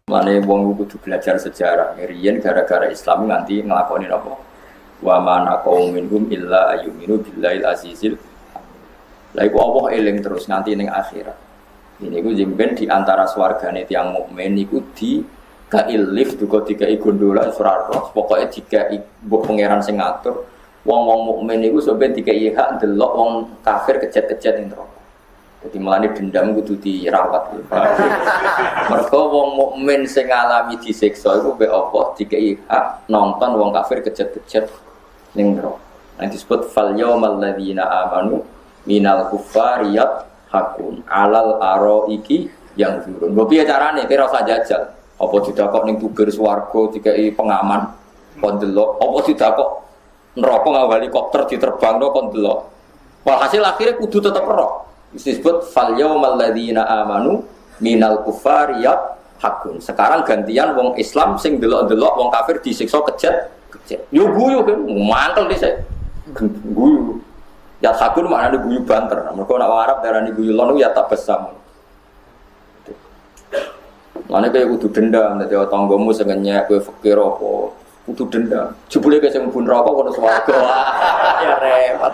Mane wong kudu belajar sejarah. Riyen gara-gara Islam nganti nglakoni apa? Wa mana qauminhum illa ayyuminu billahil azizil. Lah iku Allah eling terus nganti ning akhirat. Ini ku jemben di antara swargane tiyang mukmin iku di kail lift juga dikai gondola surat roh pokoke dikai mbok pangeran sing ngatur wong-wong mukmin iku sampe dikai hak ndelok wong kafir kejet-kejet ning neraka. Jadi melani dendam kudu dirawat. Mergo wong mukmin sing ngalami disiksa iku mbek apa dikai hak nonton wong kafir kejet-kejet ning neraka. Nah disebut fal yaumal ladzina amanu minal kufariyat hakun alal araiki yang turun. Mbok piye carane kira usah jajal. Apa didakok ning bubir swarga dikai pengaman kon delok, apa didakok neraka nggawa helikopter diterbangno kon delok. Walhasil akhirnya kudu tetep roh. Disebut fal yaumal ladzina amanu minal kufariyat hakun. Sekarang gantian wong Islam sing delok-delok wong kafir disiksa kejet. Yo guyu kan mantel dhisik. Guyu. Ya hakun maknane guyu banter. Mergo nek wong Arab darani guyu lon ya tabasam. Mane kaya kudu dendam, dadi tanggamu sing ngenyek kowe fikir apa, kudu dendam. Jebule kowe sing mlebu neraka kono swarga. Ya repot.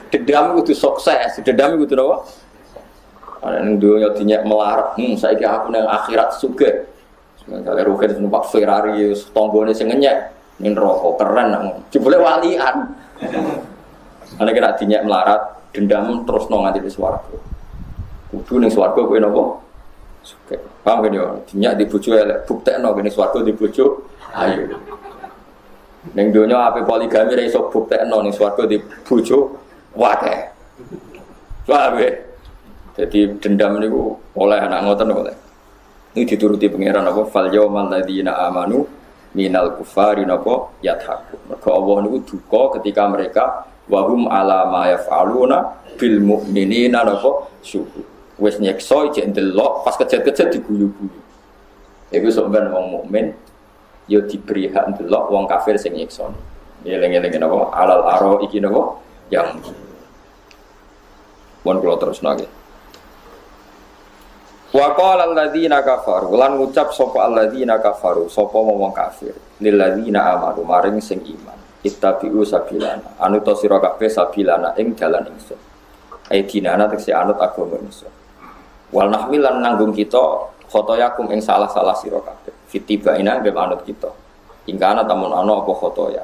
Dendam kudu sukses, dendam kudu apa? Ana ning dunya dinyek melarat, saiki aku nang akhirat sugih. Misale rugen numpak Ferrari tanggane sing ngenyek ning neraka keren nang. Jebule walian. Ana kira dinyek melarat, dendam terus nang nganti swarga. Kudu ning swarga kowe napa? Sugih. Paham kan yo? Dinyak di bojo elek buktekno kene swarga di bojo ayo. Ning donya ape poligami ra iso buktekno ning swarga di bojo wae. Paham ya? Jadi dendam niku oleh anak ngoten oleh. Ini dituruti pangeran apa fal yaumal ladzina amanu minal kufari napa yadhaku. Mergo Allah niku duka ketika mereka wahum ala ma yaf'aluna bil mu'minina napa syukur. Wes nyekso cek ndelok pas kejet-kejet diguyu-guyu. Iku sampean wong mukmin ya diberi hak ndelok wong kafir sing nyekso. Eling-eling napa alal aro iki napa yang mon kula terus nggih. Wa qala alladzina kafaru lan ngucap sapa alladzina kafaru sapa wong kafir lil ladzina amanu maring sing iman. Ittabi'u sabilana anu to sira kabeh sabilana ing dalan ingsun. Aidinana tekse anut agama ingsun. Wal nahmilan nanggung kita khotoyakum ing salah-salah sira kabeh fitibaina nggih anut kita ingkana tamun ana apa khotoya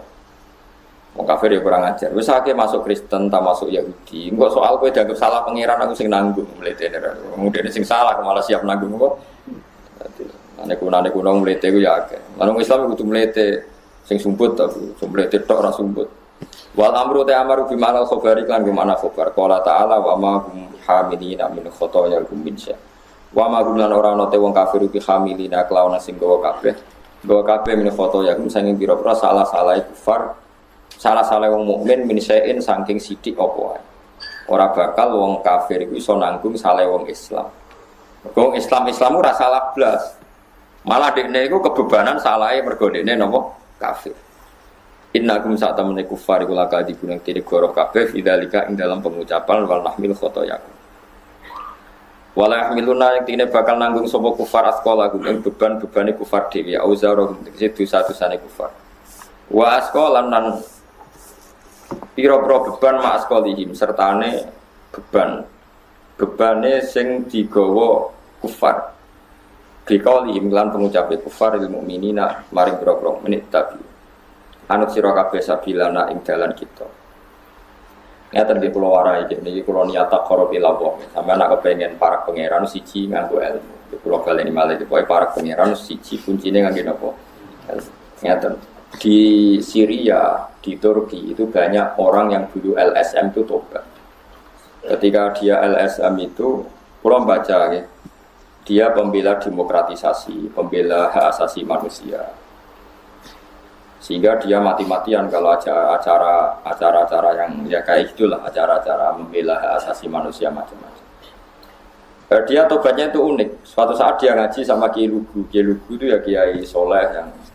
wong kafir ya kurang ajar wis akeh masuk Kristen ta masuk Yahudi engko soal kowe dianggap salah pangeran aku sing nanggung mletene kemudian sing salah malah siap nanggung kok dadi ane kuno mlete ku ya akeh lan Islam kudu mlete sing sumput ta mlete tok ora sumput wal amru ta amaru bi ma'al khabari lan bi ma'na khabar qala ta'ala wa ma hum hamilina min khotoya kum binsya wa ma gum lan ora ana te wong kafir iki hamilina kelawan sing gawa kabeh min khotoya kum sanging pira-pira salah-salah kufar salah-salah wong mukmin min sain saking sithik apa wae ora bakal wong kafir iku iso nanggung salah wong Islam wong Islam ora salah blas malah dekne iku kebebanan salahe mergo dekne napa kafir. Innakum sa'tamune kufar iku laka digunang tiri goroh kabeh fidzalika ing dalam pengucapan wal nahmil khotoyakum. Wala yahmiluna yang tine bakal nanggung sapa kufar asqalakum ing beban-bebane kufar dhewe auzarohum tegese dosa-dosane kufar. Wa asqalan lan pira-pira beban ma asqalihim sertane bebane sing digawa kufar. Bikaulihim lan pengucape kufar lil mukminina maring pira-pira menit tabi. Anut sira kabeh sabilana ing dalan kita. Ngaten nggih kula warai niki kula niat taqarrub ila Allah. Sampeyan nek kepengin para pangeran siji nganggo ilmu. Kula baleni malih pokoke para pangeran siji kuncine nganggo napa? Ngaten. Di Syria, di Turki itu banyak orang yang dulu LSM itu tobat. Ketika dia LSM itu kula baca ya. Dia pembela demokratisasi, pembela hak asasi manusia. Sehingga dia mati-matian kalau acara-acara yang ya kayak itulah acara-acara membela hak asasi manusia macam-macam. Dia tobatnya itu unik. Suatu saat dia ngaji sama Kiai Lugu. Kiai Lugu itu ya Kiai Soleh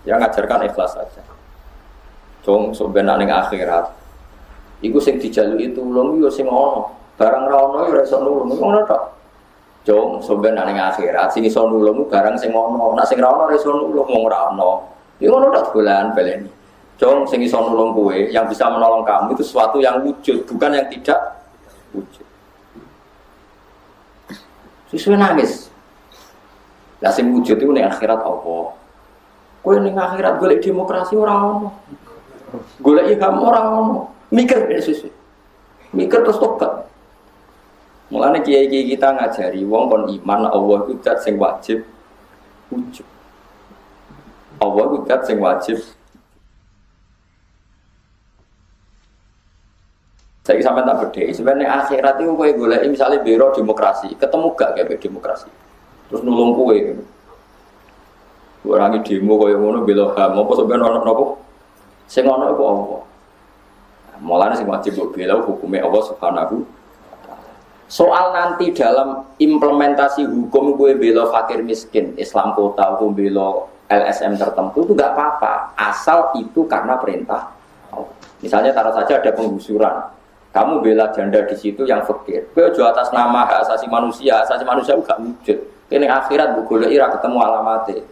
yang ngajarkan ikhlas saja. Jong sebenarnya ning akhirat. Iku sing dijaluki tulung yo sing ono. Barang ra ono yo ora iso nulung. Ngono tok. Jong sampeyan nang akhirat sing iso nulung barang sing ono. Nek sing ora ono iso nulung wong ora ono. Ya ngono tok dolan baleni. Jong sing iso nulung kowe, yang bisa menolong kamu itu sesuatu yang wujud, bukan yang tidak wujud. Sesuai nangis. Lah sing wujud itu ning akhirat apa? Kowe ning akhirat golek demokrasi ora ono. Golek kamu ora ono. Mikir sesuai. Mikir terus tobat. Mulane kiai-kiai kita ngajari wong kon iman Allah itu zat sing wajib wujud. Allah itu zat sing wajib. Saya sampai tak beda. Sebenarnya akhirat itu kowe golek misalnya biro demokrasi, ketemu gak kayak demokrasi. Terus nulung kowe. Orang demo koyo ngono bela HAM apa sampeyan ono napa? Sing ono iku apa? Mulane sing wajib bela hukume Allah Subhanahu. Soal nanti dalam implementasi hukum gue bela fakir miskin, Islam kota, gue bela LSM tertentu itu nggak apa-apa, asal itu karena perintah. Misalnya taruh saja ada penggusuran, kamu bela janda di situ yang fakir, gue jual atas nama hak asasi manusia juga wujud. Ini akhirat gue golek ira ketemu alamatnya.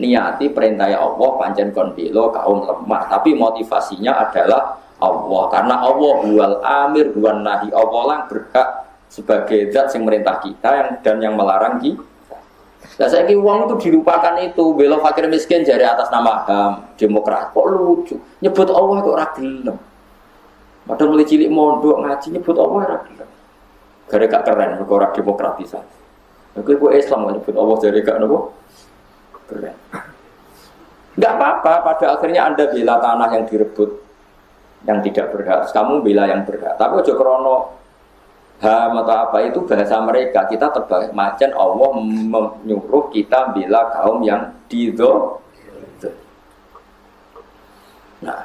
Niati perintah Allah pancen kon bela kaum lemah, tapi motivasinya adalah Allah, karena Allah huwal amir huwan nahi, Allah lah berhak sebagai zat yang merintah kita dan yang melarang kita. Nah saya kira uang itu dilupakan itu, bela fakir miskin jari atas nama HAM, demokrat, kok lucu, nyebut Allah kok ora gelem. Padahal mulai cilik mondok ngaji nyebut Allah ora gelem. Gara gak keren, kok ora demokratisasi. Oke, kok Islam nyebut Allah jari gak nopo keren. Enggak apa-apa, pada akhirnya Anda bela tanah yang direbut yang tidak berhak, kamu bela yang berhak. Tapi ojo krono HAM atau apa itu bahasa mereka, kita terbalik macen Allah menyuruh kita bela kaum yang dido. Nah,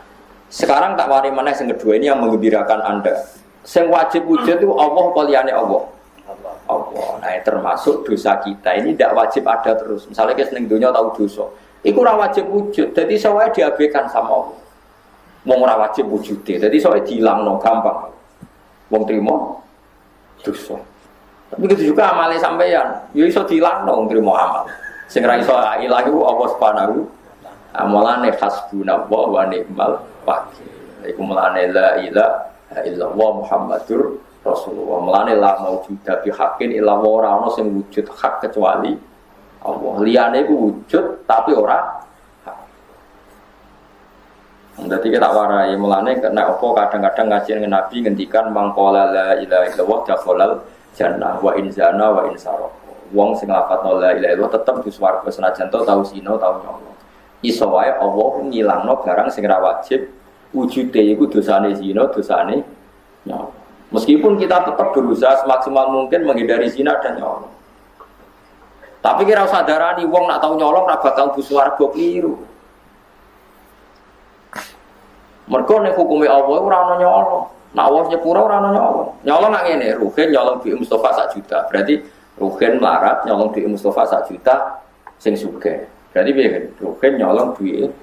sekarang tak wari mana yang kedua ini yang menggembirakan Anda. Yang wajib wujud itu Allah liyane Allah. Allah. Nah, termasuk dosa kita ini tidak wajib ada terus. Misalnya kita seneng dunia tahu dosa, itu ora wajib wujud. Jadi saya diabaikan sama Allah. Wong ora wajib wujude. Dadi soal dilangno gampang. Wong trimo dosa. Tapi itu juga amale sampeyan, ya iso dilangno wong trimo amal. Sing ra iso ilang iku Allah Subhanahu. Amalane hasbunallah wa ni'mal wakil. Iku mulane la ilaha illallah Muhammadur Rasulullah. Mulane la maujuda bi haqqin illa wa ora ana sing wujud hak kecuali Allah. Liyane iku wujud tapi ora. Jadi kita warai mulane kena apa kadang-kadang ngaji dengan Nabi ngendikan mangqala la ilaha illallah dakhalal jannah wa in zana wa in saraq. Wong sing lafadzno la ilaha illallah tetep di swarga senajan tau zina tau nyolong. Iso wae Allah ngilangno barang sing ora wajib wujude iku dosane zina, dosane nyolong. Meskipun kita tetap berusaha semaksimal mungkin menghindari zina dan nyolong. Tapi kira usah darani wong nak tau nyolong ora bakal mlebu swarga kliru. Mergo nek hukume Allah ora ana nyolong. Nek Allah nyepura ora ana nyolong. Nyolong nak ngene, Ruhin nyolong duit Mustafa 1 juta. Berarti Ruhin melarat nyolong duit Mustafa 1 juta sing sugih. Berarti piye kan? Ruhin nyolong duit.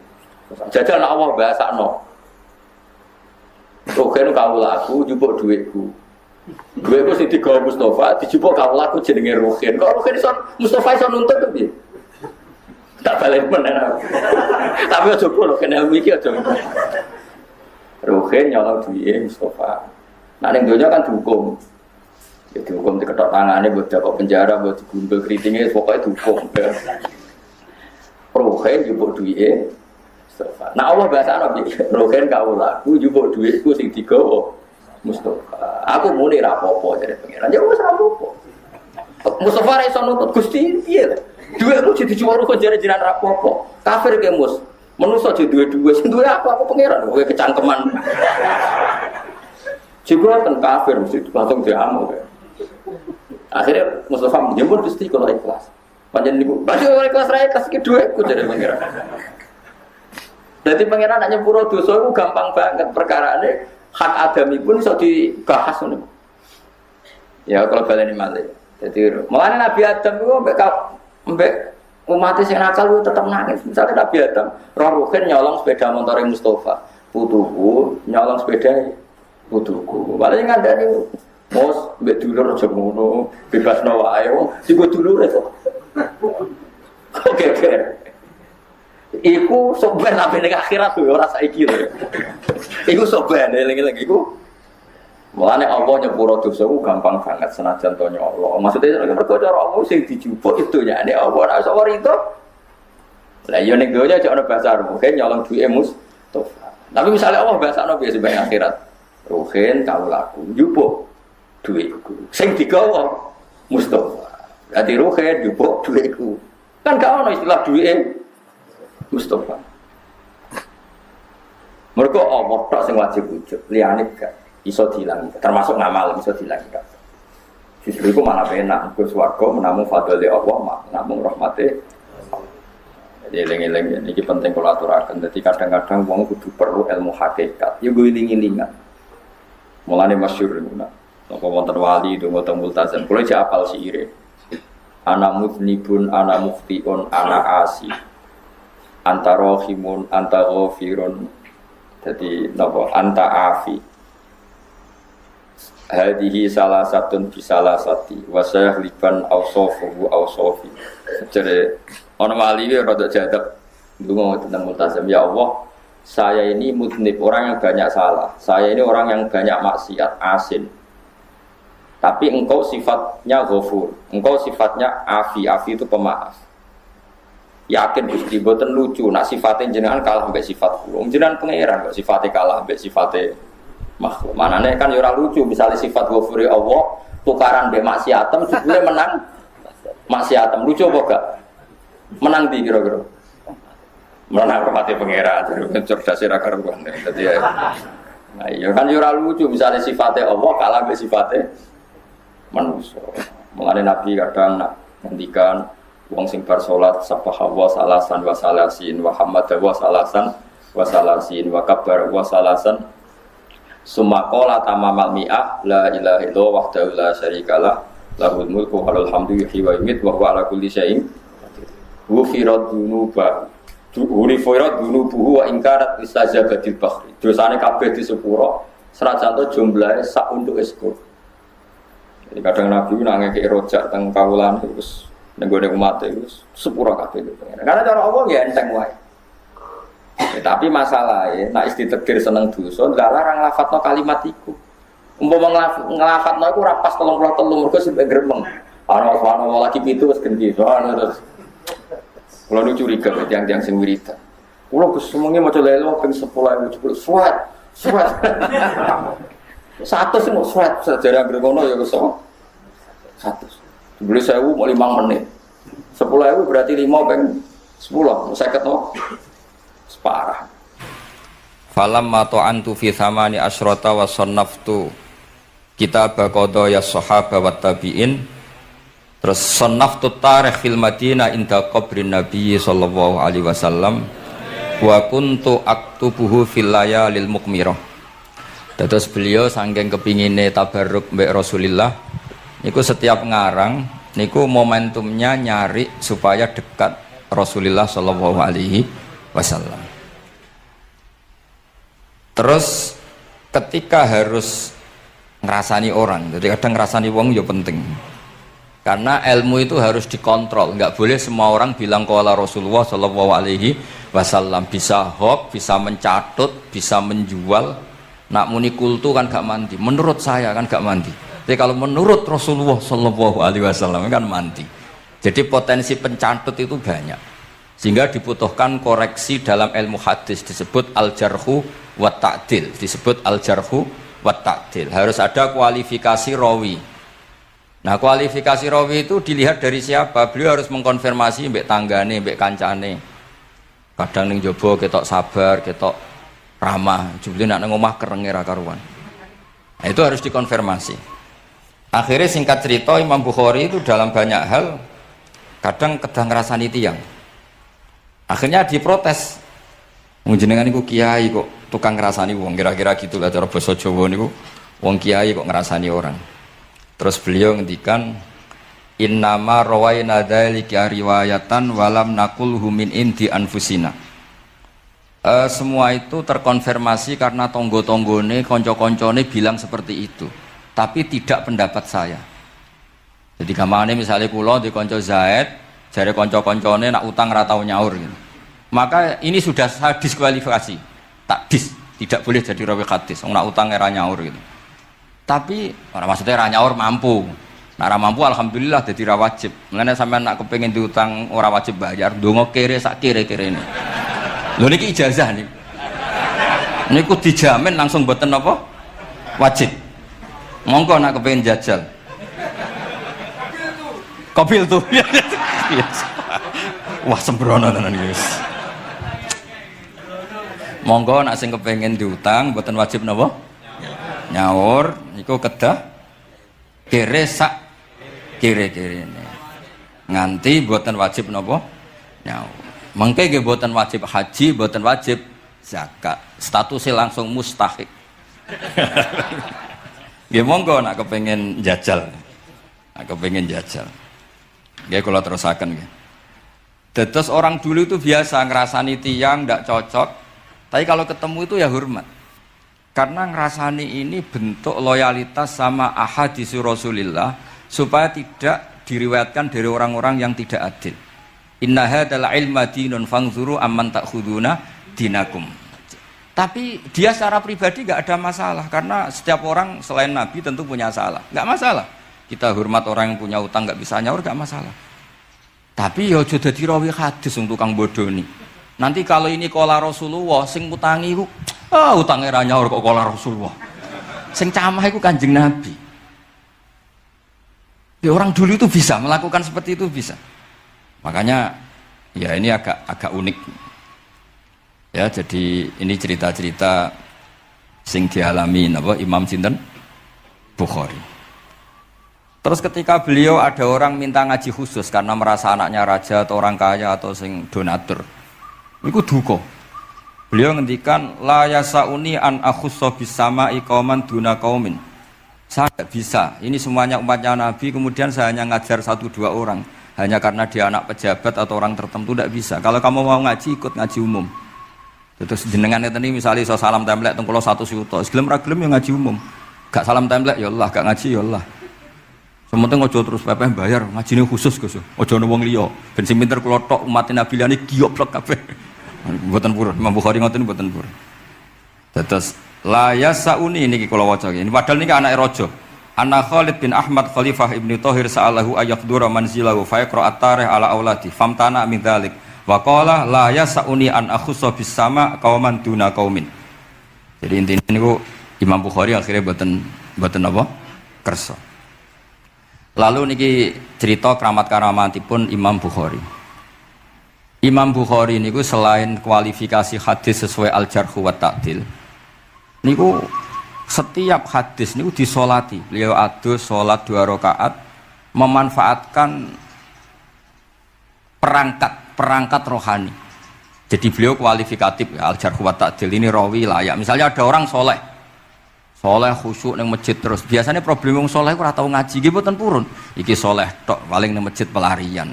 Jajal nek Allah bahasakno. Ruhin kawulaku njupuk duitku. Duitku sing digawa Mustafa dijupuk kawulaku jenenge Ruhin. Kok Ruhin iso Mustafa iso nuntut piye? Tak balik meneh. Tapi aja kok kena iki aja. Ruhin nyolong duit Mustafa. Nah ning donya kan dihukum. Ya dihukum diketok tangane mbok dakok penjara, mbok digundul kritinge pokoke dihukum. Ruhin njupuk duit Mustafa. Nah Allah bahasa Nabi, Ruhin kawulaku njupuk duitku sing digawa Mustafa. Aku muni ra apa-apa jare pangeran. Ya wis ra apa-apa. Mustafa ra iso nuntut Gusti piye? Duitku jadi juara kok jare-jaran ra apa-apa. Kafir ke Mus. Manusa aja duwe-duwe, sing duwe aku pangeran, kowe kecangkeman. Juga kan kafir mesti langsung diamuk. Akhirnya Mustafa menjemput Gusti kalau ikhlas. Panjenengan niku, "Padha ikhlas ra ikhlas iki dhuwitku," jare pangeran. Dadi pangeran nak nyepuro dosa iku gampang banget perkarane hak adami pun iso dibahas ngono. Ya kalau baleni malih. Jadi mulane Nabi Adam iku mbek umat sing nakal itu tetap nangis. Misalnya Nabi Adam, Ruhin nyolong sepeda motor Mustafa, putuku nyolong sepeda putuku. Paling ngandani Mos mbek dulur aja ngono, bebasno wae wong digo dulure to. Oke. Iku sok ben sampe ning akhirat yo ora saiki lho. Iku sok ben eling-eling iku. Mulane Allah nyepuro dosa ku gampang banget senajan to nyolo. Maksudnya mergo cara Allah sing dijupuk itu nyane Allah ora iso itu. Lah yo ning donya aja ana bahasa mungkin nyolong duwe Mustafa. Tapi misalnya Allah bahasane piye sebagai akhirat. Ruhin kau laku njupuk duitku. Sing digawa Mustafa. Dadi ruhin njupuk duitku. Kan gak ono istilah duit Mustafa. Mereka Allah tak sing wajib wujud, liyane gak iso diilangi. Termasuk ngamal iso diilangi gak. Justru iku malah enak, Gus swarga menamung fadhole Allah, namung rahmate. Jadi eling-eling iki penting kula aturaken. Dadi kadang-kadang wong kudu perlu ilmu hakikat. Ya go iling-ilingan. Mulane masyhur ngono. Napa wonten wali donga teng multazam. Kula jek apal siire. Ana mudnibun, ana muftiun, ana asi. Antara himun, anta ghafirun. Jadi napa anta afi. Hadihi salah satun bisalah sati wasayah liban awsofuhu awsofi. Jadi orang wali itu rada jadab ngomong tentang multazam. Ya Allah, saya ini mudnib, orang yang banyak salah. Saya ini orang yang banyak maksiat, asin. Tapi engkau sifatnya ghafur, engkau sifatnya afi. Afi itu pemaaf. Yakin Gusti boten lucu, nak sifatnya jenengan kalah mbek sifat kula. Jenengan pangeran kok sifatnya kalah mbek sifatnya makhluk. Manane kan ya ora lucu, misalnya sifat ghafuri Allah tukaran mbek maksiatem jebule menang maksiatem. Lucu apa gak? Menang di kira-kira. Menang hormati pangeran, jadi cerdas ra karuan. Dadi ya. Nah, ya kan ya ora lucu, misalnya sifatnya Allah kalah mbek sifatnya manusia. Mulane Nabi kadang nak ngendikan wong sing bar salat sabbaha wa salasan wa salasin wa hamada wa salasan wa salasin wa kabbar wa salasan summa qala tamamal mi'ah la ilaha illallah wahdahu la syarikalah lahul mulku wa lahul hamdu yuhyi wa yumiitu wa huwa ala kulli syai'in qadir. Ghufirat dunubuhu wa inkarat istajabadil bakhri. Dosane kabeh disepuro senajan to jumlahe sak untuk eskur. Jadi kadang Nabi nang ngekek rojak teng kawulan terus nenggone umat itu sepura kabeh itu. Karena cara Allah ya enteng wae. Tapi masalahnya nek ditegir seneng dosa gak larang lafadzno kalimat iku. Umpama nglafatno iku ora pas 33 mergo sampe gremeng. Ana subhanallah lagi pitu wis gendhi. Terus kula nu curiga tiang-tiang sing wiridan. Kula Gus semengi maca lelo ping 10.000 suwat. 100 sing suwat sejarah ngono ya Gus. 100. Beli 1.000 mau 5 menit. 10.000 berarti 5 peng 10. 50 no. Separah. Falam ma ta'antu fi thamani asyrata wa sannaftu kitab qada ya sahaba wa tabi'in. Terus sannaftu tarikh fil Madinah inda qabrin Nabi sallallahu alaihi wasallam wa kuntu aktubuhu fil layalil mukmirah. Dados beliau saking kepingine tabarruk mbek Rasulillah niku setiap ngarang niku momentumnya nyari supaya dekat Rasulullah sallallahu alaihi wasallam. Terus ketika harus ngerasani orang, jadi kadang ngerasani wong ya penting. Karena ilmu itu harus dikontrol, nggak boleh semua orang bilang qala Rasulullah sallallahu alaihi wasallam, bisa hoax, bisa mencatut, bisa menjual. Nak muni kultu kan gak mandi. Menurut saya kan gak mandi. Jadi kalau menurut Rasulullah Shallallahu Alaihi Wasallam kan mandi. Jadi potensi pencatut itu banyak, sehingga dibutuhkan koreksi dalam ilmu hadis disebut al-jarhu wa ta'dil. Disebut al-jarhu wa ta'dil. Harus ada kualifikasi rawi. Nah kualifikasi rawi itu dilihat dari siapa. Beliau harus mengkonfirmasi mbek tanggane, mbek kancane. Kadang ning jaba ketok sabar, ketok ramah. Jebule nak nang omah kerenge ra karuan. Nah, itu harus dikonfirmasi. Akhirnya singkat cerita Imam Bukhari itu dalam banyak hal kadang kedang ngrasani tiyang. Akhirnya diprotes. Wong jenengan niku kiai kok tukang ngrasani wong, kira-kira gitulah cara basa Jawa niku. Wong kiai kok ngrasani orang. Terus beliau ngendikan innama rawaina dzalika riwayatan walam naqulhu min indi anfusina. Semua itu terkonfirmasi karena tonggo-tonggone, konco-koncone bilang seperti itu. tapi tidak pendapat saya. Jadi gampangnya misalnya kulo di konco Zaid, jare konco-koncone nak utang ra tau nyaur gitu. Maka ini sudah saya diskualifikasi. Tidak boleh jadi rawi hadis. Nak utang era nyaur gitu. Tapi maksudnya ra nyaur mampu. Nah, ra mampu alhamdulillah jadi ra wajib. Mulane sampean nak kepengin diutang ora wajib bayar, ndonga kere sak kere-kerene. Lho niki ijazah nih. Niku dijamin langsung mboten apa? Wajib. Monggo nak kepengin jajal. Kopil tuh. Wah sembrono tenan iki. Monggo nak sing kepengin diutang mboten wajib napa? Nyaur niku kedah kere sak kere-kerene. Nganti mboten wajib napa? Nyaur. Mengke nggih mboten wajib haji, mboten wajib zakat. Statusnya langsung mustahik. Nggih monggo nak kepengin jajal. Nak kepengin jajal. Nggih kula terusaken nggih. Dados orang dulu itu biasa ngrasani tiyang ndak cocok, tapi kalau ketemu itu ya hormat. Karena ngrasani ini bentuk loyalitas sama ahadits Rasulillah supaya tidak diriwayatkan dari orang-orang yang tidak adil. Inna hadzal ilma dinun fangzuru amman ta'khuduna dinakum. Tapi dia secara pribadi nggak ada masalah karena setiap orang selain Nabi tentu punya salah, nggak masalah. Kita hormat orang yang punya utang nggak bisa nyaur nggak masalah. Tapi ya aja dadi rawi hadis untuk tukang bodoni. Nanti kalau ini kola Rasulullah sing utangi iku utange ra nyaur kok kola Rasulullah. Sing camah iku Kanjeng Nabi. Ya orang dulu itu bisa melakukan seperti itu bisa. Makanya ya ini agak unik. Ya jadi ini cerita-cerita sing dialami napa Imam sinten Bukhari. Terus ketika beliau ada orang minta ngaji khusus karena merasa anaknya raja atau orang kaya atau sing donatur. Iku duka. Beliau ngendikan la yasauni an akhussa bisama'i qauman duna qaumin. Saya tidak bisa. Ini semuanya umatnya Nabi kemudian saya hanya ngajar 1-2 orang hanya karena dia anak pejabat atau orang tertentu tidak bisa. Kalau kamu mau ngaji ikut ngaji umum. Terus jenengan ini misalnya so salam template teng kula 1 juta. Gelem ra gelem ya ngaji umum. Gak salam template ya Allah, gak ngaji ya Allah. Sementing ojo terus pepeh bayar, ngajine khusus Gus. Ojo ono wong liya. Ben sing pinter kula tok umat Nabi liyane gioplek kabeh. Mboten purun, Imam Bukhari ngoten mboten purun. Dados la yasauni niki kula waca iki. Padahal niki anake raja. Ana Khalid bin Ahmad Khalifah Ibnu Thahir sa'alahu ayaqdura manzilahu fa yaqra at-tarikh ala auladi famtana min dzalik. Wa qala la yasauni an akhussa bis sama qauman duna qaumin. Jadi intinya niku Imam Bukhari akhirnya mboten apa? Kersa. Lalu niki cerita keramat-keramatipun Imam Bukhari. Imam Bukhari niku selain kualifikasi hadis sesuai al-jarh wa ta'dil, niku setiap hadis niku disolati. Beliau adus sholat 2 rakaat, memanfaatkan perangkat rohani. Jadi beliau kualifikatif ya, al-jarh wa ta'dil ini rawi layak. Misalnya ada orang soleh khusyuk nang masjid terus. Biasanya problem wong soleh ora tau ngaji, nggih mboten purun. Iki soleh tok paling nang masjid pelarian.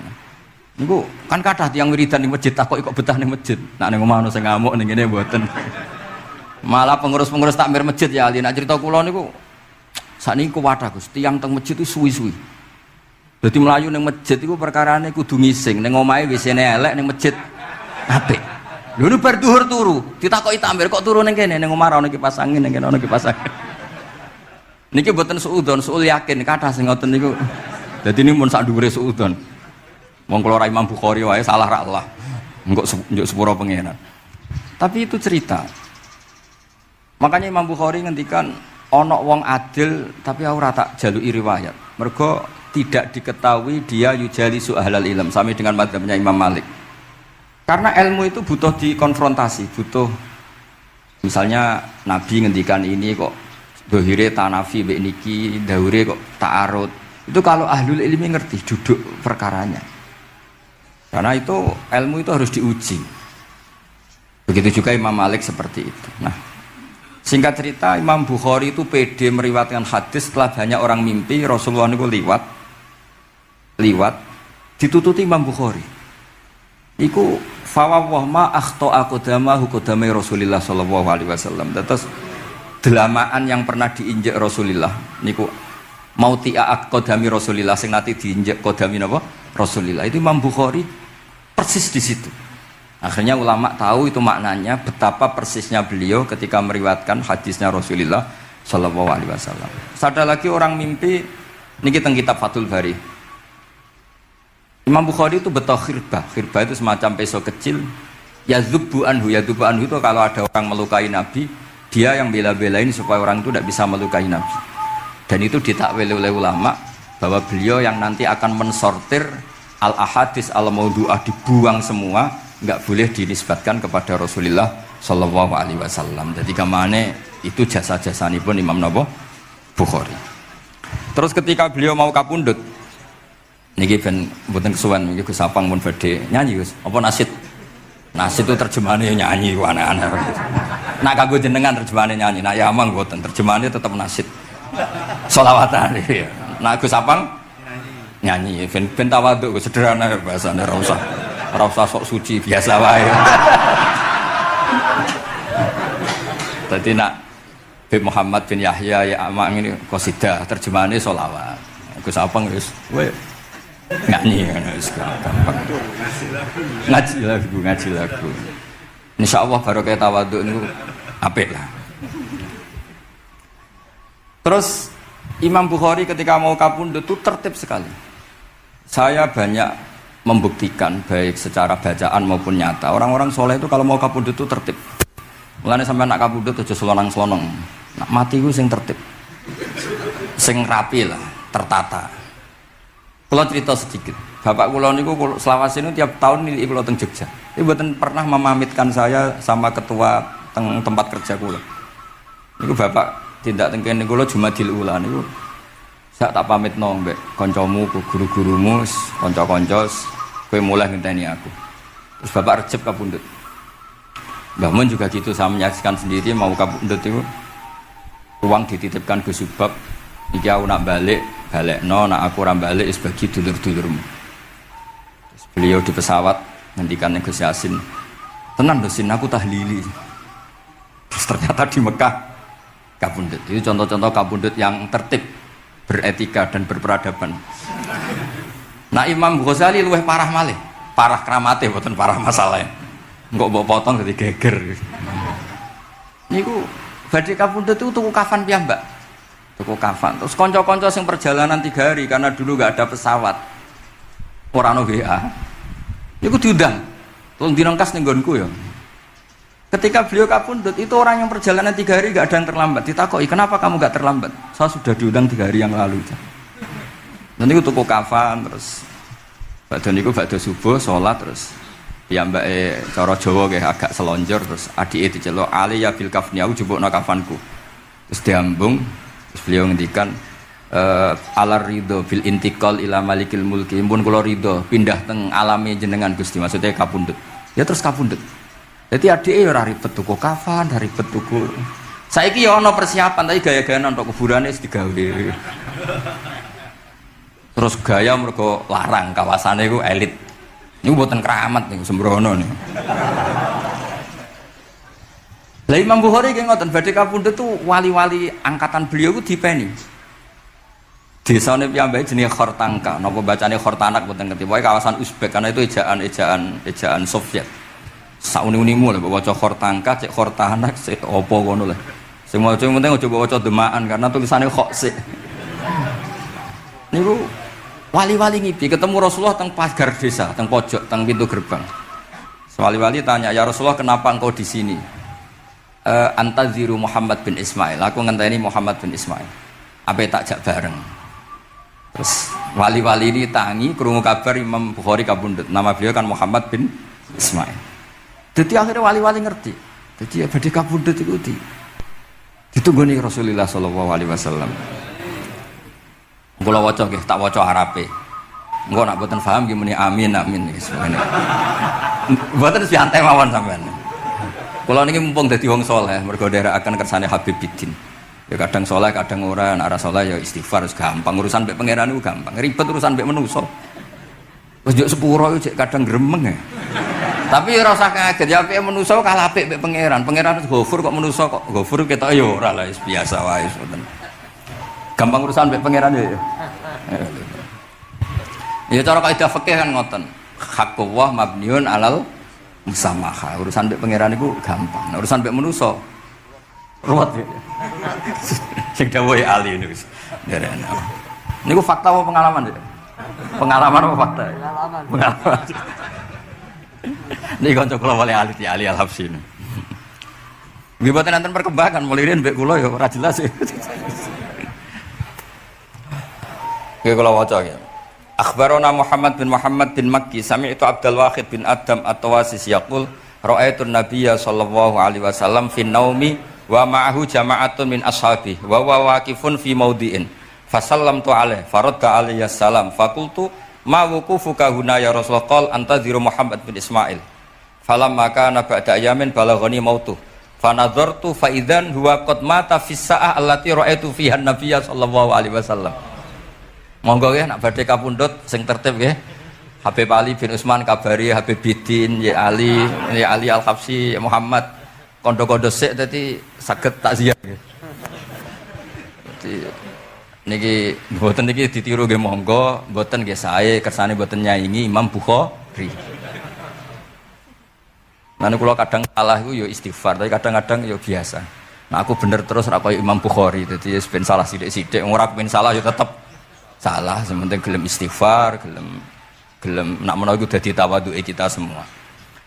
Niku kan kathah tiyang wiridan ning masjid takok kok betah ning masjid. Nek ning omah ono sing ngamuk ning ngene mboten. Malah pengurus-pengurus takmir masjid ya ali. Nek cerita kula niku sakniki kuwathah Gus, tiyang teng masjid itu suwi-suwi. Dadi mlayu ning masjid iku perkarane kudu ngising. Ning omahe WC-ne elek ning masjid apik. Lho nu bar dhuwur turu, ditakoki takmir kok turu ning kene ning omah ana kipas angin ning kene ana kipas angin. Niki mboten suudzon, suul yakin kathah sing ngoten niku. Dadi ini mun sak dhuwure suudzon. Wong kula Imam Bukhari wae salah ra Allah. Engko njuk sepuro pengenan. Tapi itu cerita. Makanya Imam Bukhari ngendikan ana wong adil tapi ora tak jaluki riwayat. Mergo tidak diketahui dia yujalisu ahlal ilm sami dengan madzhabnya Imam Malik. Karena ilmu itu butuh dikonfrontasi, butuh misalnya Nabi ngendikan ini kok dohire tanafi mbek niki daure kok ta'arud. Itu kalau ahlul ilmi ngerti duduk perkaranya. Karena itu ilmu itu harus diuji. Begitu juga Imam Malik seperti itu. Nah, singkat cerita Imam Bukhari itu pede meriwayatkan hadis setelah banyak orang mimpi Rasulullah niku liwat ditututi Imam Bukhari. Iku fawwah ma akhta aqdamahu qadamai Rasulillah sallallahu alaihi wasallam. Terus delamaan yang pernah diinjek Rasulullah niku mautia aqdami Rasulullah sing nate diinjek kodami napa Rasulullah itu Imam Bukhari persis di situ. Akhirnya ulama tahu itu maknanya betapa persisnya beliau ketika meriwayatkan hadisnya Rasulullah sallallahu alaihi wasallam. Ada lagi orang mimpi niki teng kitab Fathul Bari. Imam Bukhari itu betul khirbah itu semacam pisau kecil. Yadzubu anhu itu kalau ada orang melukai Nabi, dia yang bela-belain supaya orang itu tidak bisa melukai Nabi. Dan itu ditakwil oleh ulama bahwa beliau yang nanti akan mensortir al-ahadis al-maudu'ah, dibuang semua, nggak boleh dinisbatkan kepada Rasulullah sallallahu alaihi wasallam. Jadi kamane itu jasa-jasani pun Imam Bukhari. Terus ketika beliau mau kapundhut niki ben mboten kesuwen niki Gus Sapang mun badhe nyanyi Gus. Apa nasid? Nasid itu terjemahannya nyanyi ku aneh-aneh. Nak kanggo jenengan terjemahannya nyanyi, nak ya amang mboten terjemahannya tetap nasid. Sholawatan ya. Nak Gus Sapang nyanyi ben tawadhu sederhana bahasane ora usah sok suci biasa wae. Tadi nak Habib Muhammad bin Yahya ya amang ini qasidah terjemahannya sholawat. Gus Sapang wis nyanyi gampang. Ngaji lagu. Insyaallah barokah tawadhu niku apik lah. Terus Imam Bukhari ketika mau kapundhut itu tertib sekali. Saya banyak membuktikan baik secara bacaan maupun nyata. Orang-orang soleh itu kalau mau kapundhut itu tertib. Mulane sampai nak kapundhut aja selonang-selonong. Nak mati ku sing tertib. Sing rapi lah, tertata. Kalau cerita sedikit, bapak kula niku selawas ini tiap tahun nilai kula teng Jogja. Ini mboten pernah memamitkan saya sama ketua tempat kerja kula. Niku bapak tindak teng kene kula Jumadil Ula niku. Sak tak pamitno mbek kancamu, guru-gurumu, kanca-kanca, kowe mulai ngenteni aku. Terus bapak Recep kapundhut. Mbah Mun juga gitu, saya menyaksikan sendiri mau kapundhut itu uang dititipkan Gus Subab. Iki aku nak balekno, nak aku ora balik wis bagi dulur-dulurmu. Terus beliau di pesawat ngendikan Gus Yasin, "Tenan lho Sin, aku tahlili." Terus ternyata di Mekah kapundhut. Itu contoh-contoh kapundhut yang tertib, beretika dan berperadaban. Nah Imam Ghazali luwih parah malih, parah kramate mboten parah masalahnya. Engko mbok potong dadi geger. Niku badhe kapundhut itu tuku kafan piyambak. Tuku kafan. Terus konco-konco sing perjalanan 3 hari karena dulu nggak ada pesawat, ora ono WA. Iku diundang. Tolong direngkas ning nggonku ya. Ketika beliau kapundhut itu orang yang perjalanan 3 hari nggak ada yang terlambat. Ditakoki, "Kenapa kamu nggak terlambat?" "Saya sudah diundang 3 hari yang lalu." Nanti aku tuku kafan terus badhe niku badhe subuh salat terus piyambake cara Jawa nggih agak selonjor terus adike diceluk, "Ali ya bil kafni, aku jupukno kafanku." Terus diambung. Terus beliau ngendikan alar ridho bil intikal ila malikil mulki, pun kula ridho pindah teng alami jenengan Gusti, maksudnya kapundhut. Ya terus kapundhut. Jadi adike ya ora ribet tuku kafan, ora ribet tuku. Saiki ya ana persiapan tapi gaya-gayaan untuk kuburane wis digawe. Terus gaya mergo larang kawasane iku elit. Niku mboten keramat niku sembrono niku. Lah Imam Bukhari ki ngoten badhe kapundhut tuh wali-wali angkatan beliau ku dipeni. Desane piyambake jenenge Khortangka, napa bacane Khortanak mboten ngerti. Pokoke kawasan Uzbek karena itu ejaan Soviet. Sauni-unimu lho waca Khortangka, cek Khortanak, cek apa ngono lho. Sing maca penting aja waca demaan karena tulisannya kok sik. Niku wali-wali ngipi ketemu Rasulullah teng pagar desa, teng pojok, teng pintu gerbang. Wali-wali tanya, "Ya Rasulullah, kenapa engkau di sini?" Antaziru Muhammad bin Ismail, aku ngenteni Muhammad bin Ismail. Apa tak jak bareng. Terus wali-wali ini tangi krungu kabar Imam Bukhari kapundhut. Nama beliau kan Muhammad bin Ismail. Jadi akhirnya wali-wali ngerti. Jadi ya badhe kapundhut iku ditunggoni Rasulullah sallallahu alaihi wasallam. Kula waca nggih, tak waca Arabe. Engko nak boten paham nggih muni amin amin nggih semene. Boten santai mawon sampean. Kalau ini mumpung dadi wong soleh, mergo akan kersane Habib Bidin. Ya kadang soleh, kadang ora, nek ora soleh ya istighfar gampang. Urusan mbek pangeran iku gampang. Ribet urusan mbek manusa. Wis yo sepuro yo kadang gremeng ya. Tapi ora usah kaget, ya apike manusa kalah apik mek pangeran. Pangeran Ghafur kok manusa kok Ghafur ketok ya ora lah biasa wae ngoten. Gampang urusan mek pangeran ya. Ya cara kaidah fikih kan ngoten. Haqqullah mabniun alal musamaha. Urusan mek pangeran iku gampang. Nah, urusan mek manusa ruwet ya. Sing dawuhe ali niku. Derene. Niku fakta apa pengalaman ya? Pengalaman apa fakta? Pengalaman. Ini kanca kula wali Ali Al-Habsyi. Nggih boten nanten perkembangan mulai riyen mbek kula ya ora jelas. Nggih kula waca ya. Akhbarana Muhammad bin Makki sami'tu Abdul Wahid bin Adam At-Tawasis yaqul ra'aitu an-nabiyya sallallahu alaihi wasallam fi naumi wa ma'ahu jama'atun min ashabi wa huwa waqifun fi mawdi'in fasallamtu alaihi faradda alayhi salam faqultu ma wuqufuka huna ya Rasulullah qal antaziru Muhammad bin Ismail falamma kana ba'da ayamin balaghani mautu fanadhartu fa idzan huwa qad mata fis sa'ah allati ra'aitu fiha an-nabiyya sallallahu alaihi wasallam. Monggo nggih nak badhe kapundhut sing tertib nggih. Habib Ali bin Utsman kabari Habib Bidin ya Ali Al-Habsyi Muhammad kondo-kondo sik dadi saged takziah nggih. Dadi niki mboten niki ditiru nggih monggo, mboten nggih sae kersane mboten nyaingi Imam Bukhari. Nah kula kadang salah iku ya istighfar, tapi kadang-kadang ya biasa. Nah aku bener terus ora koyo Imam Bukhari, dadi ben salah sithik-sithik, ora ben salah ya tetep salah, sementing gelem istighfar, gelem nak menawa iku dadi tawadhuke kita semua.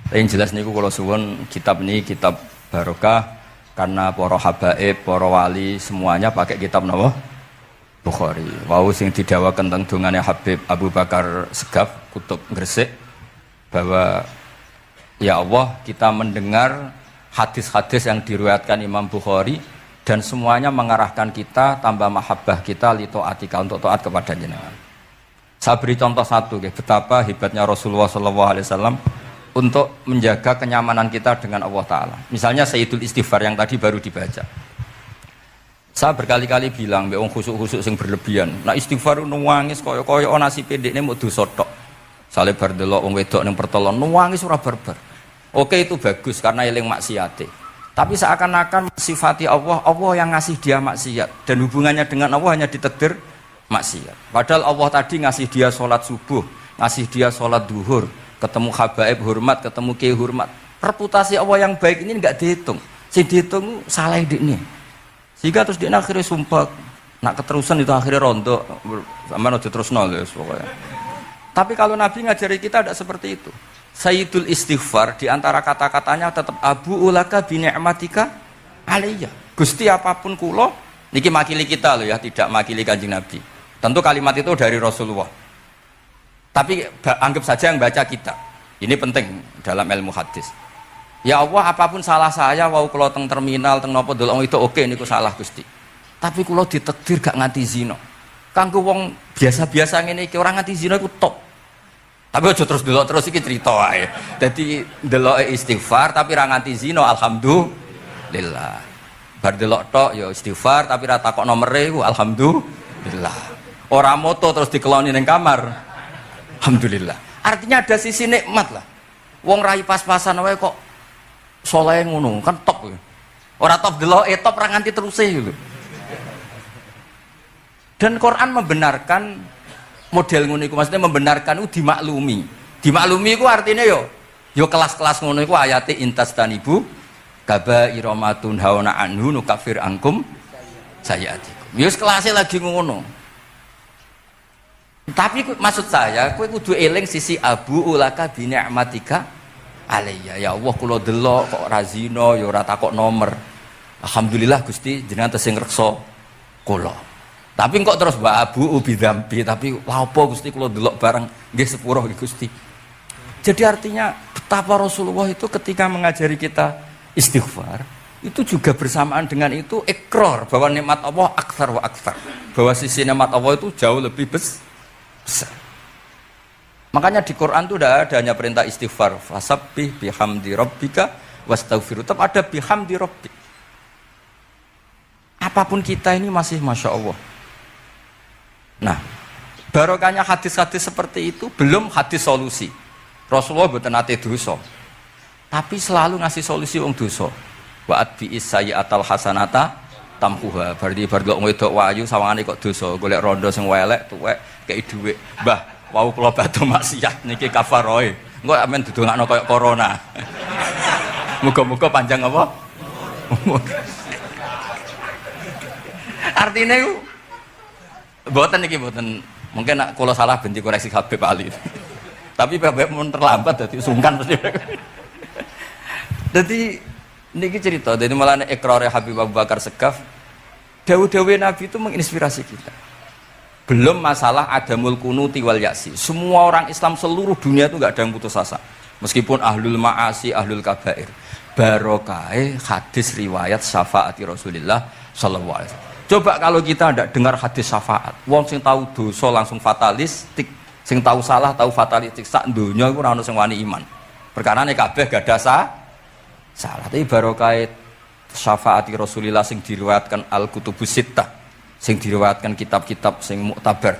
Tapi yang jelas niku kula suwun kitab ini kitab barokah karena para habaib, para wali semuanya pakai kitab napa? Bukhari. Wau sing didhawaken teng dongane Habib Abu Bakar Segaf Kutub Gresik bahwa ya Allah kita mendengar hadis-hadis yang diriwayatkan Imam Bukhari dan semuanya mengarahkan kita tambah mahabbah kita li taatika untuk taat kepada jenengan. Saya beri contoh satu betapa hebatnya Rasulullah SAW untuk menjaga kenyamanan kita dengan Allah Ta'ala. Misalnya Sayyidul Istighfar yang tadi baru dibaca. Saya berkali-kali bilang mbek wong khusuk-khusuk sing berlebihan. Nah istighfar nuwangis kaya-kaya nasi pendekne mau dosa tok. Sale bar delok wong wedok ning pertolon nuwangis ora barbar. Oke itu bagus karena eling maksiate. Tapi seakan-akan sifati Allah yang ngasih dia maksiat dan hubungannya dengan Allah hanya ditakdir maksiat. Padahal Allah tadi ngasih dia sholat subuh, ngasih dia sholat duhur, ketemu habaib hormat, ketemu kiai hormat. Reputasi Allah yang baik ini enggak dihitung. Si dihitung salah ini. Sehingga terus dia akhirnya sumpah, nak keterusan itu akhirnya rontok, sama udah terus nol ya pokoknya. Tapi kalau Nabi ngajari kita tidak seperti itu. Sayyidul Istighfar diantara kata-katanya tetap Abu ulaka bi ni'matika alayya. Gusti apapun kulo niki makili kita loh ya, tidak makili Kanjeng Nabi. Tentu kalimat itu dari Rasulullah. Tapi anggap saja yang baca kita. Ini penting dalam ilmu hadis. Ya Allah apapun salah saya wau kulo teng terminal teng nopo delok itu oke niku salah Gusti. Tapi kulo ditakdir gak nganti zina. Kanggo wong biasa-biasa ngene iki ora nganti zina iku top. Tapi aja terus delok terus iki cerita wae. Dadi deloke istighfar tapi ra nganti zina alhamdulillah. Bar delok tok ya istighfar tapi ra takok nomere ku alhamdulillah. Ora moto terus dikeloni ning kamar. Alhamdulillah. Artinya ada sisi nikmat lah. Wong rai pas-pasan wae kok saleh ngono, kan top ya. Ora top deloke top ra nganti teruse lho. Dan Quran membenarkan model ngono iku, maksudnya membenarkan itu dimaklumi. Dimaklumi iku artinya yo kelas-kelas ngono iku ayate intastanibu kabaira matun hauna anhu nukafir angkum sayatikum. Yo kelasé lagi ngono. Tapi maksud saya kowe kudu eling sisi Abu ulaka bi ni'matika alayya. Ya Allah kula delok kok ora zina ya ora takok nomor. Alhamdulillah Gusti jenengan tesih ngreksa kula. Tapi kok terus mbak Abu ubi dambi, tapi apa Gusti kula delok bareng nggih sepuro nggih Gusti. Jadi artinya betapa Rasulullah itu ketika mengajari kita istighfar itu juga bersamaan dengan itu ikrar bahwa nikmat Allah aktsar wa aktsar. Bahwa sisi nikmat Allah itu jauh lebih besar. Makanya di Quran itu tidak ada hanya perintah istighfar, fasabbih bihamdi rabbika wastaghfir. Tetap ada bihamdi rabbik. Apapun kita ini masih masya Allah. Nah, barokahnya hadis-hadis seperti itu belum hadis solusi. Rasulullah mboten nate dosa. Tapi selalu ngasih solusi wong dosa. Wa atbi'is sayyi'atal hasanata tampuha. Berarti bar kok wedok wayu sawangane kok dosa, golek rondo sing welek tuwek kei dhuwit. Mbah, wau kula badhe maksiat niki kafaroe. Engko amen didongakno kaya corona. Muga-muga panjang apa? Artinya itu mboten iki mboten mungkin nak kula salah ben dikoreksi Habib Ali. Tapi Habib mun terlambat dadi sungkan mesti. Dadi niki cerita dadi malah ikrare Habib Abu Bakar Segaf dawuh-dawuh Nabi itu menginspirasi kita. Belum masalah adamul kunuti wal ya'si. Semua orang Islam seluruh dunia itu enggak ada yang putus asa. Meskipun ahlul ma'asi, ahlul kabair. Barokai hadis riwayat syafaati Rasulullah sallallahu alaihi wasallam. Coba kalau kita tidak dengar hadis syafaat, wong sing tahu dosa langsung fatalistik, sing tahu salah tahu fatalistik, sak donya iku ora ono sing wani iman. Perkarane kabeh gak ada salah. Tapi barokai syafaati Rasulullah sing diriwayatkan Al-Kutubus Sittah, sing diriwayatkan kitab-kitab sing muktabar.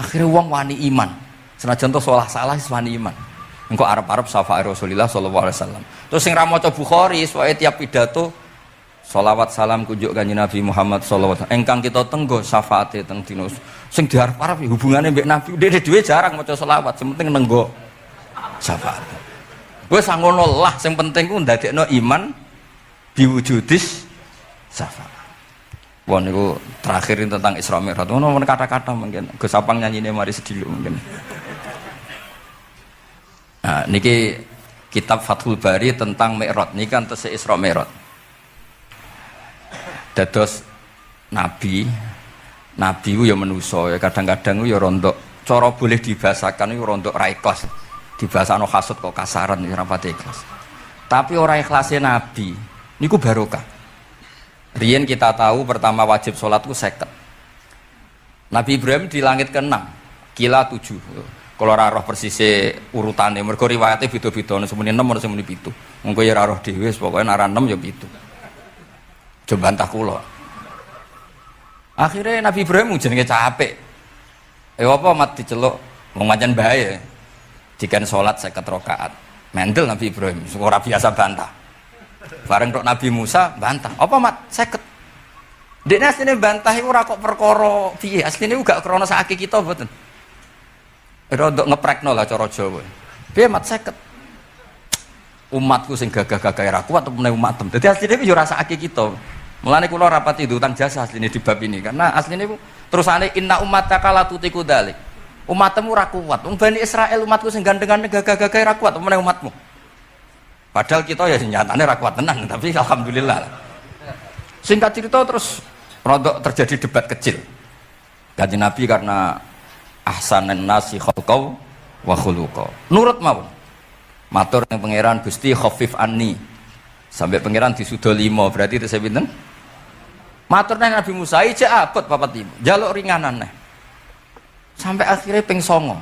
Akhirnya wong wani iman. Senajan to salah wis wani iman. Engko arep-arep syafaat Rasulullah sallallahu alaihi wasallam. Terus sing ra maca Bukhari soe tiap pidato sholawat salam kunjuk kanjeng Nabi Muhammad sallallahu alaihi wasallam. Engkang kita tenggo syafaate teng dina sing diarep-arep hubungane mbek Nabi dhewe jarang maca sholawat, sing penting nenggo syafaat. Wis ngono lah, sing penting ku ndadekno iman diwujudis syafaat. Wah niku terakhir tentang Isra Mi'raj. Ono kata-kata mungkin Gus Sapang nyanyine mari sedilo mungkin. Nah, niki kitab Fathul Bari tentang Mi'raj niki kan tesih Isra Mi'raj. Dados nabi ku ya manusa ya kadang-kadang ku ya rondok cara boleh dibahasakan ku rondok ra ikhlas. Dibahasano hasud kok kasaran ya ora pati ikhlas. Tapi ora ikhlase nabi niku barokah. Riyen kita tahu pertama wajib sholat ku 50. Nabi Ibrahim di langit ke-6, kila 7. Kalau ora roh persise urutane, mergo riwayate beda-beda, ana semene 6 ana semene 7. Mengko ya ora roh dhewe, pokoke nek 6 ya 7. Coba bantah kula. Akhirnya Nabi Ibrahim jenenge capek. Apa mat diceluk wong pancen bae. Dikan salat 50 rakaat. Mendel Nabi Ibrahim, ora biasa bantah. Bareng tok Nabi Musa bantah. Apa mat 50? Dekne asline bantah iku ora kok perkara piye. Asline iku gak krana sak kita mboten. Rodok ngeprekno lah cara Jawa. Piye mat 50? Umatku sing gagah-gagah ra kuat temene umatem. Dadi asline iku yo ora sak kita. Mulane kula rapati utang jasa asline di bab ini karena asline iku terusane inna ummataka la tutiku dzalik. Umatmu ora kuat. Wong Bani Israil umatku sing gandengan gagah-gagah ra kuat temene umatmu. Padahal kita ya nyatane ra kuat tenan, tapi alhamdulillah. Singkat cerita terus rodok terjadi debat kecil. Kanjeng Nabi karena ahsanan nasi khalqau wa khuluqa. Nurut mawon. Matur ning pangeran Gusti khafif anni. Sampai pangeran disudo 5, berarti itu saya pinten? Matur nang Nabi Musa iki abot 45. Jaluk ringanan neh. Sampai akhirnya ping 9.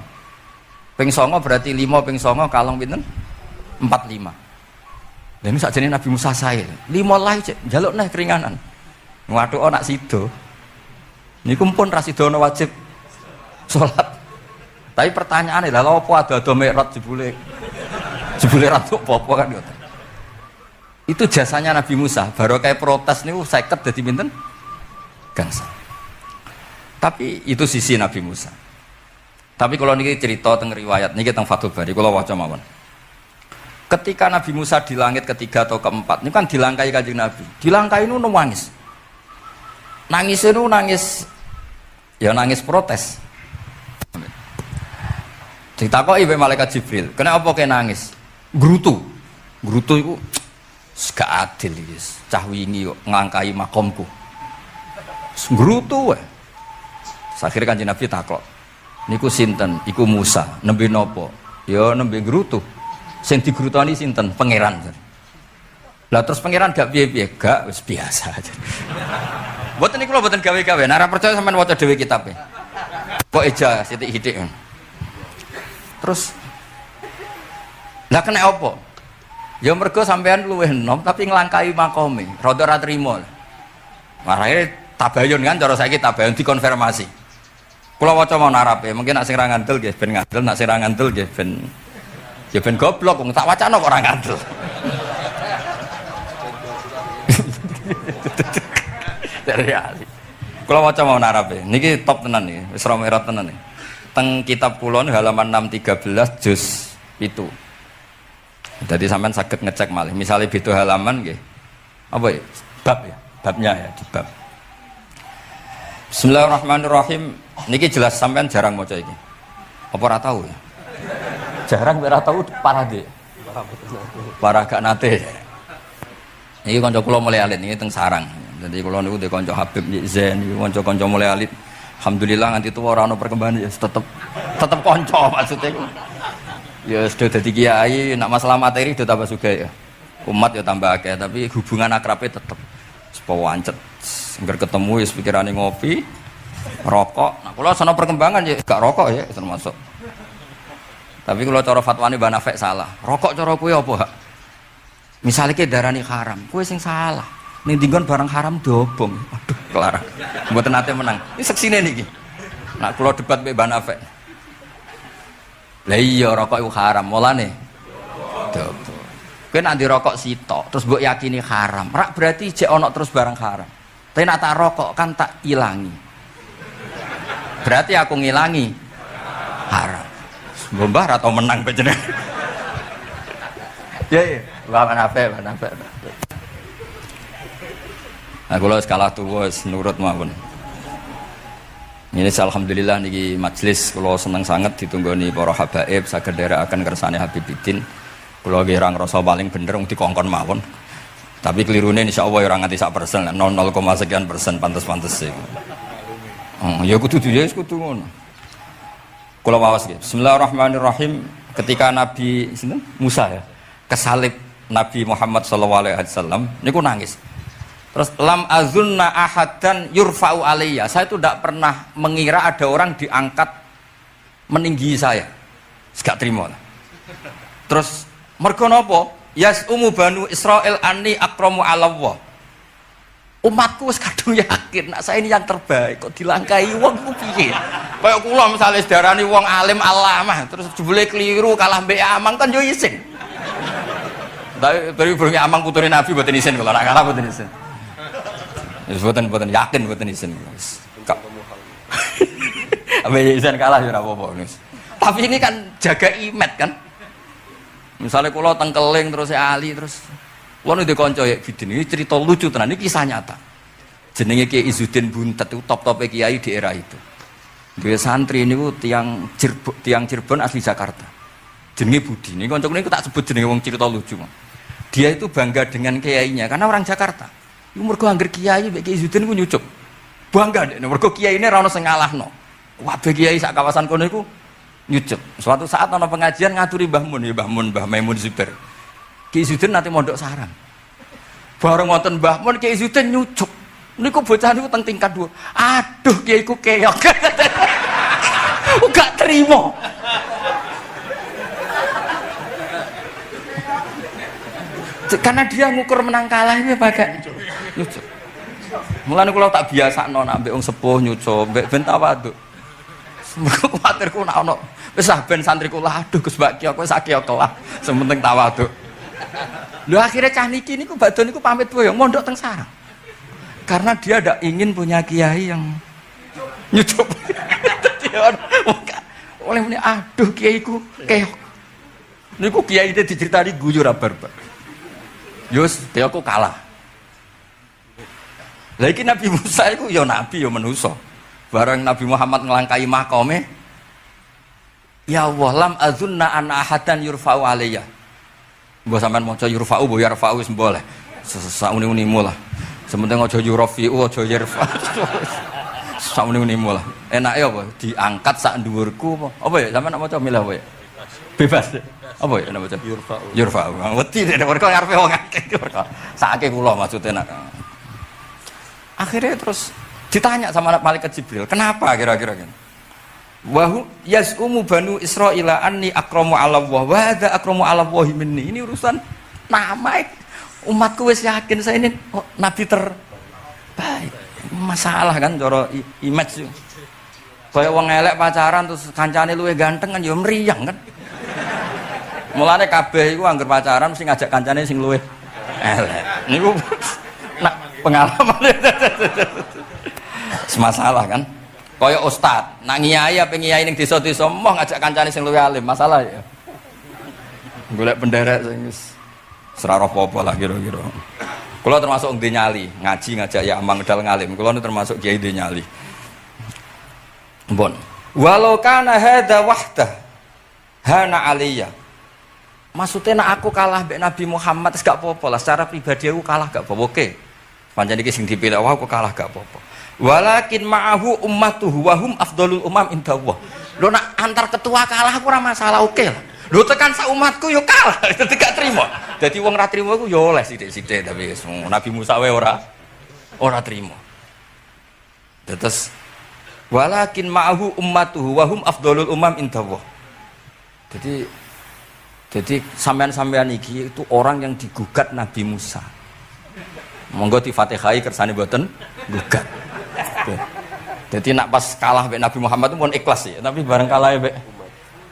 Ping 9 berarti 5 ping 9 kalong pinten? 45. Lha ini sakjane Nabi Musa sae. 5 lah jaluk neh keringanan. Waduh ana sida. Niku pun ra sida ana wajib salat. Tapi pertanyaane lha apa ada Mi'raj jebule ratu apa kan ngoten. Itu jasanya Nabi Musa, baru kayak protes niku 50 dadi pinten? Gangsa. Tapi itu sisi Nabi Musa. Tapi kalau niki cerita teng riwayat niki teng Fathul Bari kula waca mawon. Ketika Nabi Musa di langit ketiga atau keempat, ini kan dilangkai Kanjeng Nabi. Dilangkai itu nangis. Nangis itu nangis protes. Ditakoki mbek malaikat Jibril, "Kenapa kowe nangis?" Grutu itu gak adil iki. Cah wingi kok nglangkai makomku. Grutu wae. Akhire Kanjeng Nabi takok, "Niku sinten?" "Iku Musa." "Nembe napa?" "Ya nembe grutu." Sing digrutoni sinten? Pangeran. Lah terus pangeran gak piye-piye, gak wis biasa aja. Mboten niku lho mboten gawe-gawe. Nek ora percaya sampean waca dhewe kitabe. Kok eja sithik-sithik. Terus lah kena apa? Ya mergo sampean luwih enom tapi nglangkai makome. Rada ora trimo. Marane tabayun kan cara saiki tabayun dikonfirmasi. Kula waca mau narape, mungkin nek sing ra ngandel nggih ben ngandel, nek sing ra ngandel nggih ben Ya ben goblok wong tak wacana kok ora ngandel. Dari ali. Kula waca mau narape. Niki top tenan niki, wis romerot tenan niki. Teng kitab kula halaman 613 juz 7. Jadi sampean saged ngecek malih. Misalnya beda halaman nggih. Apa ya? Bab ya. Babnya ya di bab. Bismillahirrahmanirrahim. Niki jelas sampean jarang maca iki. Apa ora tahu ya? Jarang ora tahu parah deh. Parah gak nate. Niki kanca kula mulai alit niki teng sarang. Jadi kula niku de kanca Habib Zain niku kanca-kanca mulai alit. Alhamdulillah nganti tuwa ora ono perkembangan ya tetep kanca maksudnya. Ya sudah dadi kiai, nak masalah materi sudah tambah sugih ya. Umat ya tambah akeh, tapi hubungan akrabnya tetep sepawancet. Engger ketemu ya pikirane ngopi, rokok. Nah, kula sono perkembangan ya gak rokok ya termasuk. Tapi kalau cara fatwane Mbah Nafek salah. Rokok cara kowe apa, Hak? Misale ki darani haram, kowe sing salah. Ning dinggon barang haram dobong. Aduh, kelar. Mboten nate menang. Ini seksine niki. Nak kula debat mbek Mbah Nafek. Lah iya rokok iku haram, mulane dobong. Kowe nak dirokok sitok, terus mbok yakini haram. Rak berarti jek ana terus barang haram. Tapi nak tak rokok kan tak ilangi. Berarti aku ngilangi haram. Gombah atau menang bener. Ya ya, mana apa. Nah, kalau skala tuwa nurut mawon. Ini alhamdulillah niki majelis kula seneng sangat ditunggoni para habaib saged nderekaken kersane Habibiddin. Kula nggih ra ngrasa paling bener wong dikongkon mawon. Tapi kelirune insyaallah ora nganti 1%, 0,sekian persen pantes-pantes. Ya kudu kudu ngono. Kula waos nggih. Bismillahirrahmanirrahim. Ketika Nabi Musa ya kesalib Nabi Muhammad sallallahu alaihi wasallam niku nangis. Terus lam azunna ahadan yurfa'u alayya. Saya itu tidak pernah mengira ada orang diangkat meninggi saya. Gak terima. Terus mergo napa? Yas'umu banu Israil anni akramu 'ala Allah. Umatku wis kadung yakin nak saya ini yang terbaik kok dilangkai wong ku piye. Kaya kula misale sedarani wong alim alamah terus jebule keliru kalah mbek Amang kan yo isin. Dari burung Amang putune Nabi mboten isin kula nak kalah mboten isin. Wis mboten yakin mboten isin. Abe isin kalah yo ora apa-apa. Tapi ini kan jaga imet kan. Misalnya kula teng Keling terus Ali terus kula ndek kanca ya Bidin ini cerita lucu tenan iki kisah nyata. Jenenge Kiai Izzuddin Buntet itu top-tope kiai di era itu. Dia santri niku tiang Cirebon asli Jakarta. Jenenge Budi. Ini kanca niku tak sebut jenenge wong cerita lucu. Dia itu bangga dengan kiainya karena orang Jakarta. Iku mergo angger kiai mbek Kiai Izzuddin ku nyucup. Bangga nek mergo kiyaine ra ono sing ngalahno. Kabeh kiai sak kawasan kono iku nyucup. Suatu saat ana pengajian ngaturi Mbah Mun, ya Mbah Maimun Zubair. Kiai Izzuddin nanti mondok sarang. Bareng wonten Mbah Mun Kiai Izzuddin nyucup. Niku bocah niku teng tingkat 2. Aduh kiaiku keok. Gak terima. Karena dia ngukur menang kalah ini pakai nyucup. Mulane kula tak biasakno nak ambek wong sepuh nyucup, mbek ben tawaduk. Mergo kuwatirku nak ono wis ben santriku lah aduh Gus Mbak Ki kowe sak keok lah, sementing tawaduk. Lho akhirnya cah niki niku badhe niku pamit boyong mondok teng sarang. Karena dia tidak ingin punya kiai yang nyucup. Oleh ini aduh kiaiku keok. Niku kiai itu diceritani guyu ra barbar. Yus, aku kalah. Lah iki Nabi Musa iku ya nabi ya manusa. Bareng Nabi Muhammad ngelangkai makome, ya Allah lam azunna an ahadan yurfa'u alayya. Mbok sampean maca yurfa'u bo yarfa'u wis boleh. Sauni-unimu lah. Sementing aja yurafi'u aja yarfa'. Sauni-unimu lah. Enake apa? Diangkat sak dhuwurku apa? Apa ya sampean maca milah apa ya? Bebas. Apa ya nama maca yurfa'u. Yurfa'u. Wedi nek mergo ngarepe wong akeh. Sakake kula maksudnya nak. Akhirnya terus ditanya sama malaikat Jibril, kenapa kira-kira kan? Wahu yaz'umu banu Israila anni akramu 'ala Allah wa hadza akramu 'ala Allah minni. Ini urusan nama umatku wis yakin saya ini nabi terbaik. Masalah kan cara image. Kaya wong elek pacaran terus kancane luwih ganteng kan ya mriyang kan. Mulane kabeh iku anggere pacaran mesti ngajak kancane sing luwih elek. Niku nak pengalaman. Semasalah kan. Kaya ustad, nak ngiyai apa ngiyai ning desa-desa moh ngajak kancane sing luwih alim, masalah ya. Golek penderek sing wis ora apa-apa lah kira-kira. Kula termasuk ndek nyali, ngaji ngajak ya amang ngedal ngalim. Kula termasuk kiai ndek nyali. Mbon. Walau kana hadza wahdah hana aliyya. Maksudnya nak aku kalah mbek Nabi Muhammad wis gak apa-apa lah, secara pribadi aku kalah gak apa-apa. Oke. Pancen iki sing dipilih aku kalah gak apa-apa. Walakin ma'ahu ummatuhu wa hum afdhalul umam indallah. Lho nak antar ketua kalah aku ora masalah, oke lah. Lho tekan sak umatku yo kalah, dadi gak trimo. Dadi wong ra trimo iku yo oleh sithik-sithik tapi Nabi Musa wae ora trimo. Terus walakin ma'ahu ummatuhu wa hum afdhalul umam indallah. Jadi sampean-sampean iki itu orang yang digugat Nabi Musa. Monggo di Fatihai kersane mboten gugat. Jadi nak pas kalah mbek Nabi Muhammad itu pun ikhlas ya, tapi bareng kalah mbek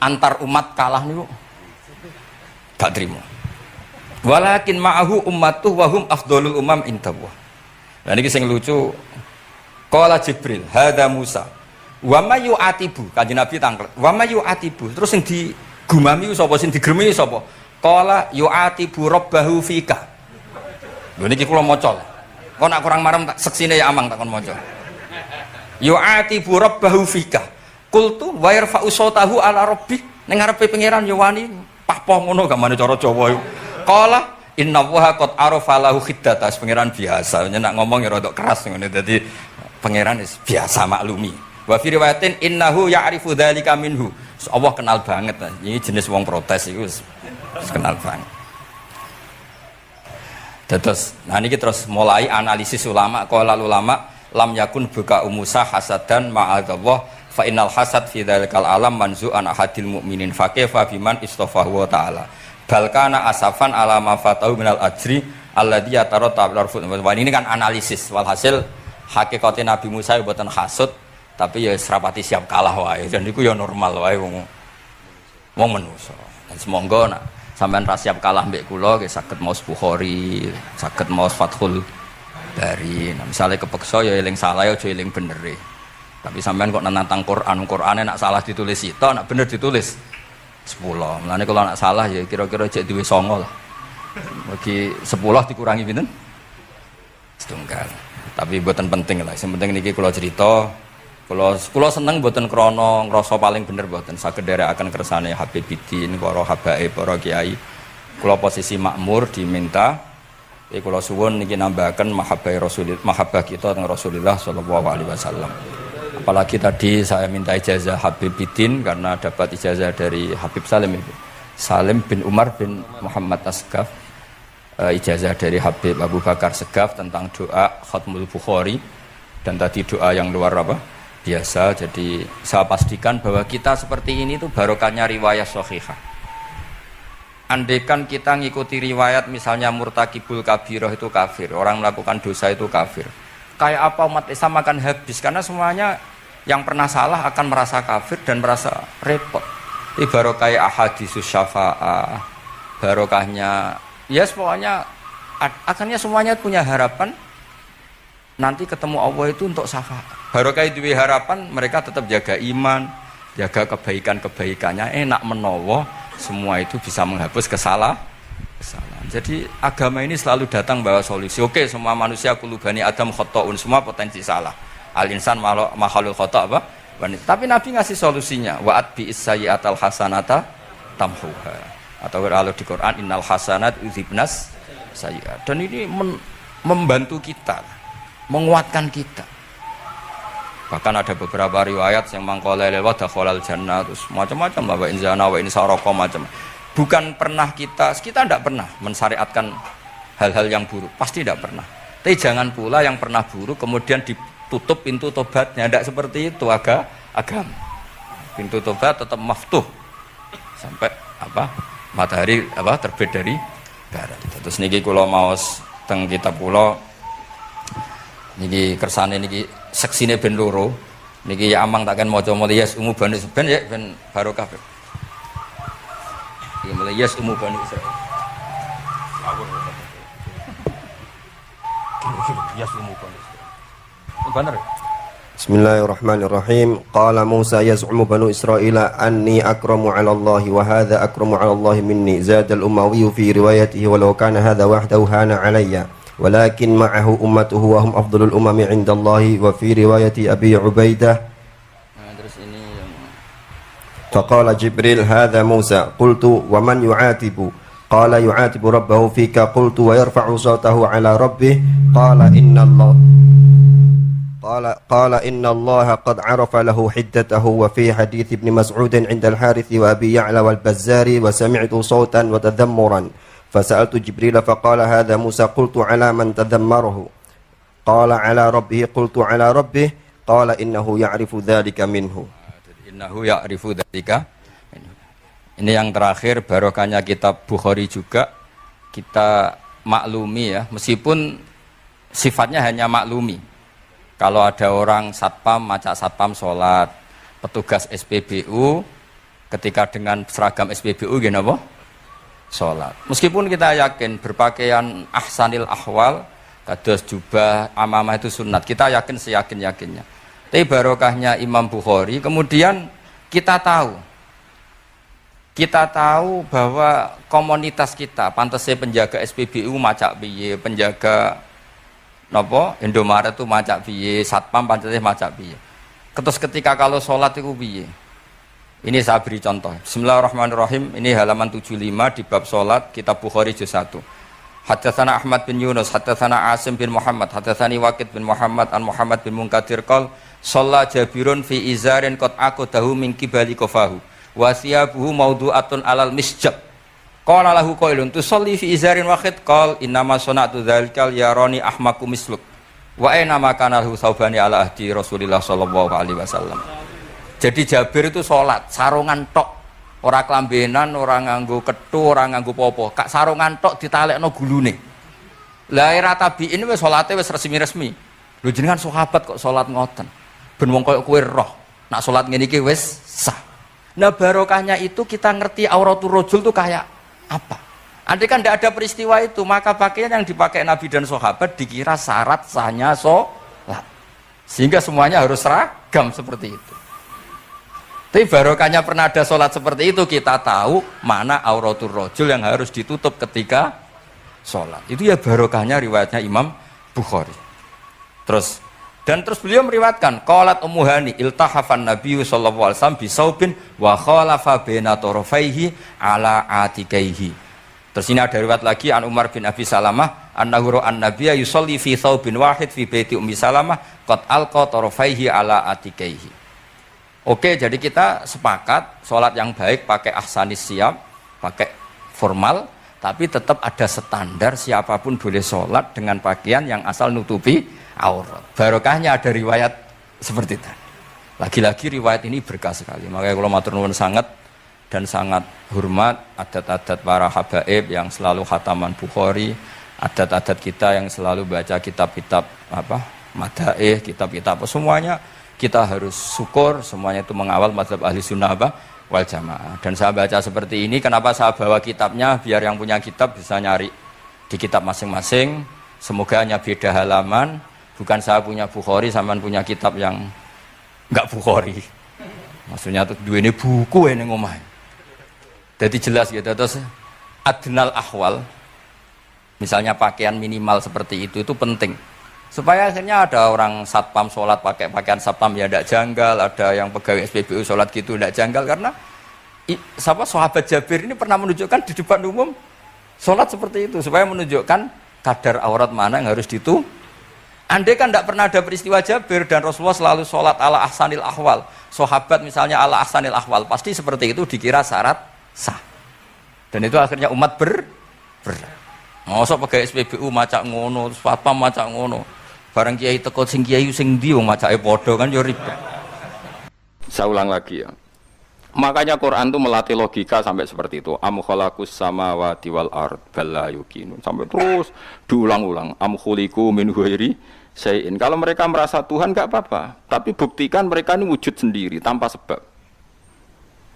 antar umat kalah niku gak trimo. Walakin ma'ahu ummatuh wa hum afdhalul umam indallah. Lah niki sing lucu. Qala Jibril, hadza Musa. Wa may yu'atibu, Kanjeng Nabi tanglet. Wa may yu'atibu. Terus sing digumami sapa, sing digremi sapa? Qala yu'atibu rabbahu fika. Lho niki kula maca. Kok nak kurang marem tak seksine ya amang tak kon maca. Yu'atibu rabbahu fika. Qultu wa yarfa'u sautahu ala rabbi. Ning ngarepe pangeran yo wani pahpoh ngono gamane cara Jawa iku. Qala innallaha qad arafa lahu khiddatas. Pangeran biasa nak ngomong ya rada keras ngene dadi pangeran biasa maklumi. Wa fi riwayatin innahu ya'rifu dzalika minhu. Allah kenal banget. Ini jenis wong protes iku kenal banget. Terus, nah ini terus mulai analisis ulama. Qala ulama lam yakun buka Musa hasadan ma'adzallah fa innal hasad fi dzalikal alam manzu'an ahadil mu'minin fa kaifa biman istafahu wa ta'ala bal kana asafan ala ma fatahu minal ajri alladzi yatarata bil arfud. Ini kan analisis walhasil hakikate Nabi Musa mboten hasud tapi ya serapati siap kalah wae dan niku ya normal wae wong manusa. Dan semoga nak sampean ra siap kalah mbek kula nggih saged maos Bukhari, saged maos Fathul Bari. Nah, misalnya kepeksa ya eling salah aja eling bener. Tapi sampean kok nantang Qur'ane nak salah ditulis sito, nak bener ditulis 10. Mulane kalau nak salah ya kira-kira jek duwe 9 lah. Bagi 10 dikurangi pinten? Setunggal. Tapi mboten penting lah. Sing penting niki kula cerita, kula seneng mboten krana ngrasa paling bener mboten. Saged nderekaken kersane Habibidin, para habaib, para kiai. Kula posisi makmur diminta kula suwun niki nambahaken mahabbah kita teng Rasulullah sallallahu alaihi wasallam. Apalagi tadi saya minta ijazah Habibidin karena dapat ijazah dari Habib Salim bin Umar bin Muhammad Asgaf. Ijazah dari Habib Abu Bakar Segaf tentang doa Khatmul Bukhari dan tadi doa yang luar biasa. Jadi saya pastikan bahwa kita seperti ini tuh barokahnya riwayat sahihah. Andaikan kita ngikuti riwayat misalnya murtakibul kabirah itu kafir, orang melakukan dosa itu kafir, kayak apa umat Islam akan habis karena semuanya yang pernah salah akan merasa kafir dan merasa repot. Ini barokah ahadisus syafa'ah, barokahnya ya pokoknya akhirnya semuanya punya harapan nanti ketemu Allah itu untuk syafaat. Barokah itu harapan mereka tetap jaga iman, jaga kebaikan-kebaikannya, enak menawa semua itu bisa menghapus kesalahan. Jadi agama ini selalu datang bawa solusi. Oke, semua manusia kulubani Adam khotoun, semua potensi salah. Al-insan makhluk khoto apa? Tapi Nabi ngasih solusinya. Wa'at bi isayyatal hasanata tamhuha. Atau kalau di Quran innal hasanat udzibnas sayyi'at. Dan ini membantu kita, menguatkan kita. Bahkan ada beberapa riwayat yang mangqala lil wadkhulal jannah terus macam-macam lah wa in zana wa in sarqa macam. Bukan pernah kita tidak pernah mensyariatkan hal-hal yang buruk, pasti tidak pernah. Tapi jangan pula yang pernah buruk kemudian ditutup pintu tobatnya, tidak seperti itu agama. Pintu tobat tetap maftuh sampai matahari terbit dari barat. Terus niki kula maos teng kitab kula niki kersane niki seksine ben loro niki ya amang takkan maca mulya ungu ben ya ben barokah. Iki mulai yasumu Bani Israil. Yasumu Bani Israil. Benar. Bismillahirrahmanirrahim. Qala Musa yaz'umu banu Israila anni akramu 'ala Allah wa hadha akramu 'ala Allah minni. Zada al-Umawi fi riwayatihi walau kana hadha wahdahu hana 'alayya. Walakin ma'ahu ummatuhu wa hum afdalul umami 'inda Allah wa fi riwayati Abi Ubaidah. Terus ini Faqala Jibril hadha Musa. Qultu wa man yu'atibu? Qala yu'atibu rabbahu fika. Qultu wa yarfa'u sawtahu 'ala rabbih. Qala inna Allah قال إن الله قد عرف له حدته. وفي حديث ابن مسعود عند الحارث وأبي يعلى والبزار وسمعت صوتا وتذمرا فسألت جبريل فقال هذا موسى. قلت على من تذمره؟ قال على ربه. قلت على ربه. قال إنه يعرف ذلك منه. Innahu ya'rifu dzalika. Ini yang terakhir barokahnya kitab Bukhari juga kita maklumi ya, meskipun sifatnya hanya maklumi. Kalau ada orang satpam, macak satpam sholat, petugas SPBU ketika dengan seragam SPBU gini apa? Sholat. Meskipun kita yakin berpakaian ahsanil ahwal, kados jubah, amamah itu sunat, kita yakin seyakin-yakinnya. Tapi barokahnya Imam Bukhari, kemudian kita tahu bahwa komunitas kita, pantasnya penjaga SPBU macak piye, penjaga napa Indomaret itu macak piye, satpam pancete macak piye. Terus ketika kalau sholat itu piye? Ini saya beri contoh. Bismillahirrahmanirrahim. Ini halaman 75 di bab sholat kitab Bukhari juz 1. Haddatsana Ahmad bin Yunus, haddatsana Asim bin Muhammad, haddatsani Waqid bin Muhammad an Muhammad bin Munkadir qol shalla Jabirun fi izarin qad aqadahu min qibali qafahu wa thiyabuhu mawdu'atun alal misjab. Qala lahu qailun tusalli fi izarin wahid qal innama sana'tu dzalikal yarani ahmaku misluk wa aina ma kana lahu saubani ala ahdi Rasulillah sallallahu alaihi wasallam. Jadi Jabir itu salat sarungan tok, ora klambenan, ora nganggo kethu, ora nganggo popo, kak sarungan tok ditalekno gulune. Lah era tabiin wis salate wis resmi-resmi. Lho jenengan sahabat kok salat ngoten. Ben wong koyo kowe roh, nak salat ngene iki wis sah. Nah barokahnya itu kita ngerti auratul rajul itu kayak apa? Andai kan tidak ada peristiwa itu, maka pakaian yang dipakai Nabi dan sahabat dikira syarat sahnya sholat, sehingga semuanya harus seragam seperti itu. Tapi barokahnya pernah ada sholat seperti itu, kita tahu mana auratul rajul yang harus ditutup ketika sholat. Itu ya barokahnya riwayatnya Imam Bukhari. Terus beliau meriwayatkan qalat Ummu Hani iltahafan Nabi sallallahu alaihi wasallam bisaubin wa khalafa baina tarafaihi ala atikaihi. Terus ini ada riwayat lagi an Umar bin Abi Salamah annahu an nabiyya yusalli fi saubin wahid fi baiti Ummi Salamah qad alqa tarafaihi ala atikaihi. Oke, jadi kita sepakat sholat yang baik pakai ahsanis siyam, pakai formal, tapi tetap ada standar siapapun boleh sholat dengan pakaian yang asal nutupi aurat. Barokahnya ada riwayat seperti itu. Lagi-lagi riwayat ini berkah sekali. Makanya kalau matur nuwun sangat dan sangat hormat adat-adat para habaib yang selalu khataman Bukhari, adat-adat kita yang selalu baca kitab-kitab madaih, kitab-kitab semuanya kita harus syukur, semuanya itu mengawal mazhab ahli sunnah wal jamaah. Dan saya baca seperti ini, kenapa saya bawa kitabnya biar yang punya kitab bisa nyari di kitab masing-masing. Semoga hanya beda halaman. Bukan saya punya Bukhari, sampean punya kitab yang enggak Bukhari. Maksudnya tuh dua ini buku ini ngomong. Jadi jelas gitu. Terus adnal ahwal, misalnya pakaian minimal seperti itu penting. Supaya akhirnya ada orang satpam sholat pakai pakaian satpam ya tidak janggal, ada yang pegawai SPBU sholat gitu tidak janggal, karena sahabat Jabir ini pernah menunjukkan di depan umum sholat seperti itu supaya menunjukkan kadar aurat mana yang harus ditutup. Andai kan tidak pernah ada peristiwa Jabir dan Rasulullah selalu sholat ala ahsanil ahwal, sahabat misalnya ala ahsanil ahwal, pasti seperti itu dikira syarat sah. Dan itu akhirnya umat mosok pegawai SPBU macak ngono, satpam macak ngono. Barang kiai teko sing kiai sing ndi wong macake padha kan yo ribet. Saya ulang lagi ya. Makanya Quran itu melatih logika sampai seperti itu. Am khalaqus samawati wal ard bal la yuqinun. Sampai terus diulang-ulang. Am khuliqu min ghairi syai'in. Kalau mereka merasa Tuhan enggak apa-apa, tapi buktikan mereka ini wujud sendiri tanpa sebab.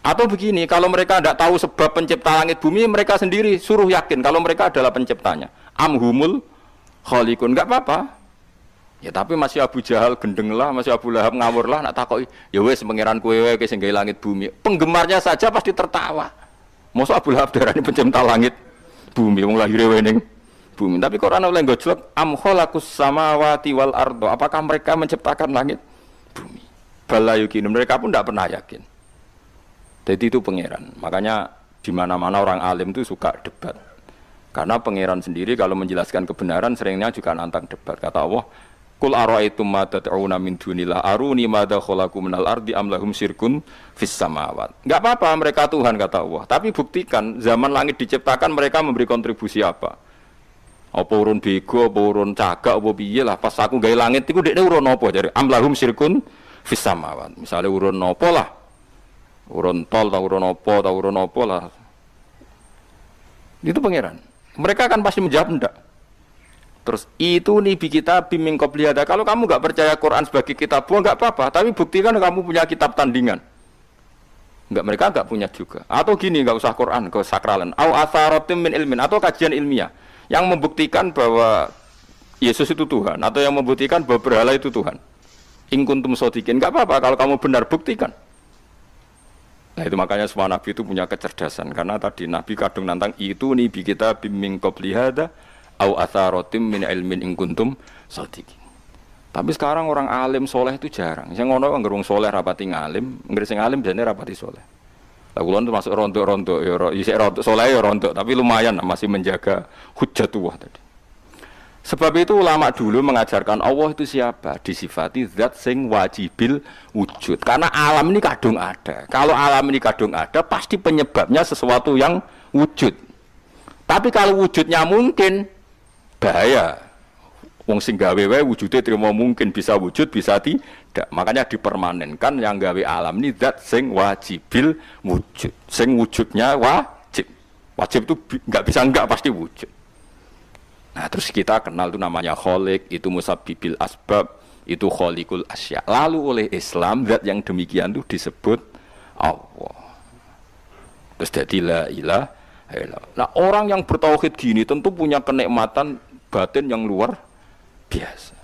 Atau begini, kalau mereka tidak tahu sebab pencipta langit bumi, mereka sendiri suruh yakin kalau mereka adalah penciptanya. Amhumul khaliqun, enggak apa-apa. Ya tapi masih Abu Jahal gendeng lah, masih Abu Lahab ngawur lah, nak takoki, ya wes pangeran kowe wae sing gawe langit bumi. Penggemarnya saja pasti tertawa. Mosok Abu Lahab darani pencipta langit bumi, wong lahir wening bumi. Tapi Quran oleh gojlok am khalaqus samawati wal ardo. Apakah mereka menciptakan langit bumi? Bala yukin, mereka pun tidak pernah yakin. Jadi itu pangeran. Makanya di mana-mana orang alim itu suka debat. Karena pangeran sendiri kalau menjelaskan kebenaran seringnya juga nantang debat. Kata Allah, "Qul ara'aytum ma tad'una min dunillah aruni madza khalaqu minal ardi am lahum syirkun fis samawat." Enggak apa-apa mereka Tuhan kata Allah, tapi buktikan zaman langit diciptakan mereka memberi kontribusi apa? Apa urun bego, apa urun cagak, apa piye lah pas aku gawe langit iku dekne urun apa jare am lahum syirkun fis samawat. Misale urun apa lah? Urun tol, tahu urun apa lah. Itu pangeran. Mereka akan pasti menjawab enggak. Terus itu nih bi kita biming qobliyada. Kalau kamu enggak percaya Quran sebagai kitab, enggak apa-apa. Tapi buktikan kamu punya kitab tandingan. Enggak, mereka enggak punya juga. Atau gini, enggak usah Quran, ke sakralan. Au atharatim min ilmin, atau kajian ilmiah yang membuktikan bahwa Yesus itu Tuhan, atau yang membuktikan bahwa berhala itu Tuhan. In kuntum shodiqin, enggak apa-apa kalau kamu benar buktikan. Nah itu makanya semua Nabi itu punya kecerdasan. Karena tadi Nabi kadung nantang itu nih bi kita biming qobliyada au atharatim min ilmin in kuntum shodiqin. Tapi sekarang orang alim soleh itu jarang. Yang ngono anggere wong soleh rapati ngalim, anggere sing alim jane rapati soleh. Lah kula itu masuk rontok-rontok ya isih rontok soleh ya rontok, tapi lumayan masih menjaga hujjatullah tadi. Sebab itu ulama dulu mengajarkan Allah itu siapa? Disifati zat sing wajibil wujud. Karena alam ini kadung ada. Kalau alam ini kadung ada, pasti penyebabnya sesuatu yang wujud. Tapi kalau wujudnya mungkin, bahaya. Wong sing gawe wae wujude trimo mungkin bisa wujud, bisa tidak. Makanya dipermanenkan yang gawe alam ini zat sing wajibil wujud. Sing wujudnya wajib. Wajib itu enggak bisa enggak, pasti wujud. Nah terus kita kenal itu namanya khaliq, itu musabbibil asbab, itu khaliqul asya. Lalu oleh Islam zat yang demikian itu disebut Allah. Terus jadi la ilaha illallah. Nah orang yang bertauhid gini tentu punya kenikmatan batin yang luar biasa.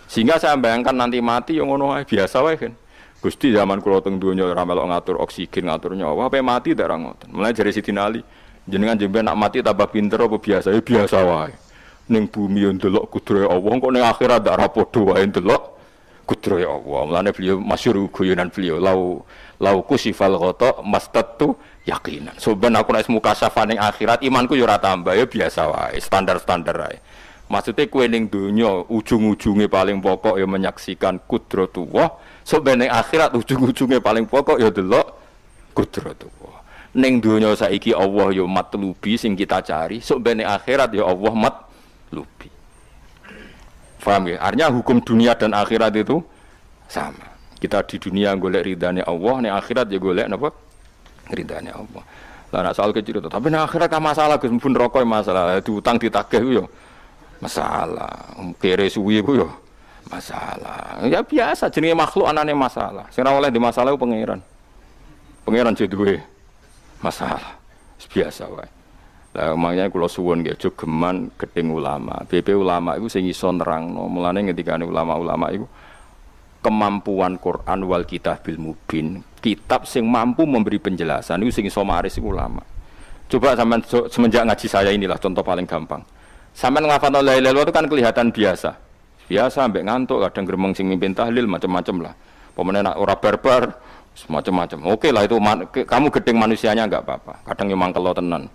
Sehingga saya bayangkan nanti mati yang ngono biasa wae kan. Gusti zaman kula teng donya ora melok ngatur oksigen, ngatur nyawa, apa mati ndak ra ngoten. Mulai dari Sidin Ali, jenengan jemben nak mati tambah pinter apa biasa? Ya biasa wae. Ning bumi yo ndelok kudrahe Allah, kok ning akhirat ndak ra padha wae ndelok kudrahe Allah. Mulane beliau masyhur guyonan beliau, lau kusifal ghata mastatu yakinan. So ben aku nek mukasyafah ning akhirat imanku yo ora tambah, ya biasa wae, standar-standar wae. Maksudnya kowe ning donya ujung-ujunge paling pokok ya menyaksikan kudratullah, so ben ning akhirat ujung-ujunge paling pokok ya delok kudratullah. Ning donya saiki Allah ya matlubi sing kita cari, so ben ning akhirat ya Allah matlubi. Paham ya? Artinya hukum dunia dan akhirat itu sama. Kita di dunia golek ridane Allah, ning akhirat ya golek napa? Ridane Allah. Lah nek soal kecil itu, tapi ning akhirat ka masalah Gus, pun rokok masalah, diutang ditagih ku yo masalah, kere suwi ku yo masalah. Ya biasa jenenge makhluk anane masalah. Sing ora oleh di masalah ku pangeran. Pangeran duwe masalah. Biasa wae. Lah makanya kula suwun nggih aja geman gedeng ulama. BP ulama iku sing iso nerangno. Mulane ngendikane ulama-ulama iku kemampuan Quran wal kitabil mubin, kitab sing mampu memberi penjelasan itu sing iso maris ulama. Coba sampean semenjak ngaji saya inilah contoh paling gampang. Sampean nglafadzno la ilaha illallah itu kan kelihatan biasa. Biasa ambek ngantuk, kadang gremeng sing mimpin tahlil macam-macam lah. Pemene nak ora barbar semacam-macam. Oke lah itu kamu gedeng manusianya enggak apa-apa. Kadang yo mangkel tenan.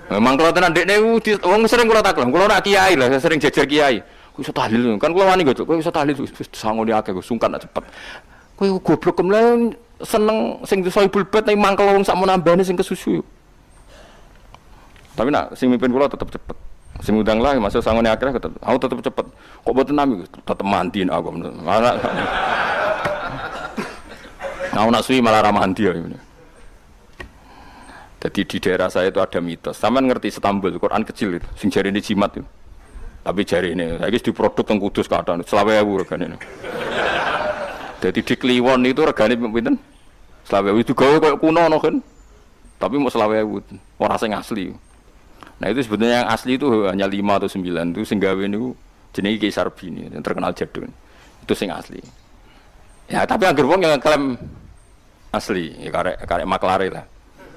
Memang kalau tenan dekne wong sering kula takon, kula nak kiai lah, sering jejer kiai. Ku iso tahlil kan kula wani kok, kowe iso tahlil sangone akeh kok sungkan nak cepet. Kowe goblok kemlen seneng sing soibul bet ning mangkel wong sak menambane sing kesusu. Tapi nak sing mimpin kula tetep cepet. Sing udang lah masuk sangone akeh tetep. Aku tetep cepet. Kok mboten nami tetep mandiin aku. Aku nak suwi malah ra mandi ya. Jadi di daerah saya itu ada mitos. Sampean ngerti Istanbul, Quran kecil itu, sing jarine jimat itu. Tapi jarine saiki diproduk teng Kudus kathah 20.000 regane. Jadi di Kliwon itu regane pinten? Selawe itu gawe kayak kuno no kan. Tapi mau selawe orang sing asli. Nah itu sebetulnya yang asli itu hanya 5 atau 9 itu sing gawe niku jenenge Ki Sarbini yang terkenal jadul. Itu sing asli. Ya tapi anggere wong yang klaim asli, ya karek maklare lah.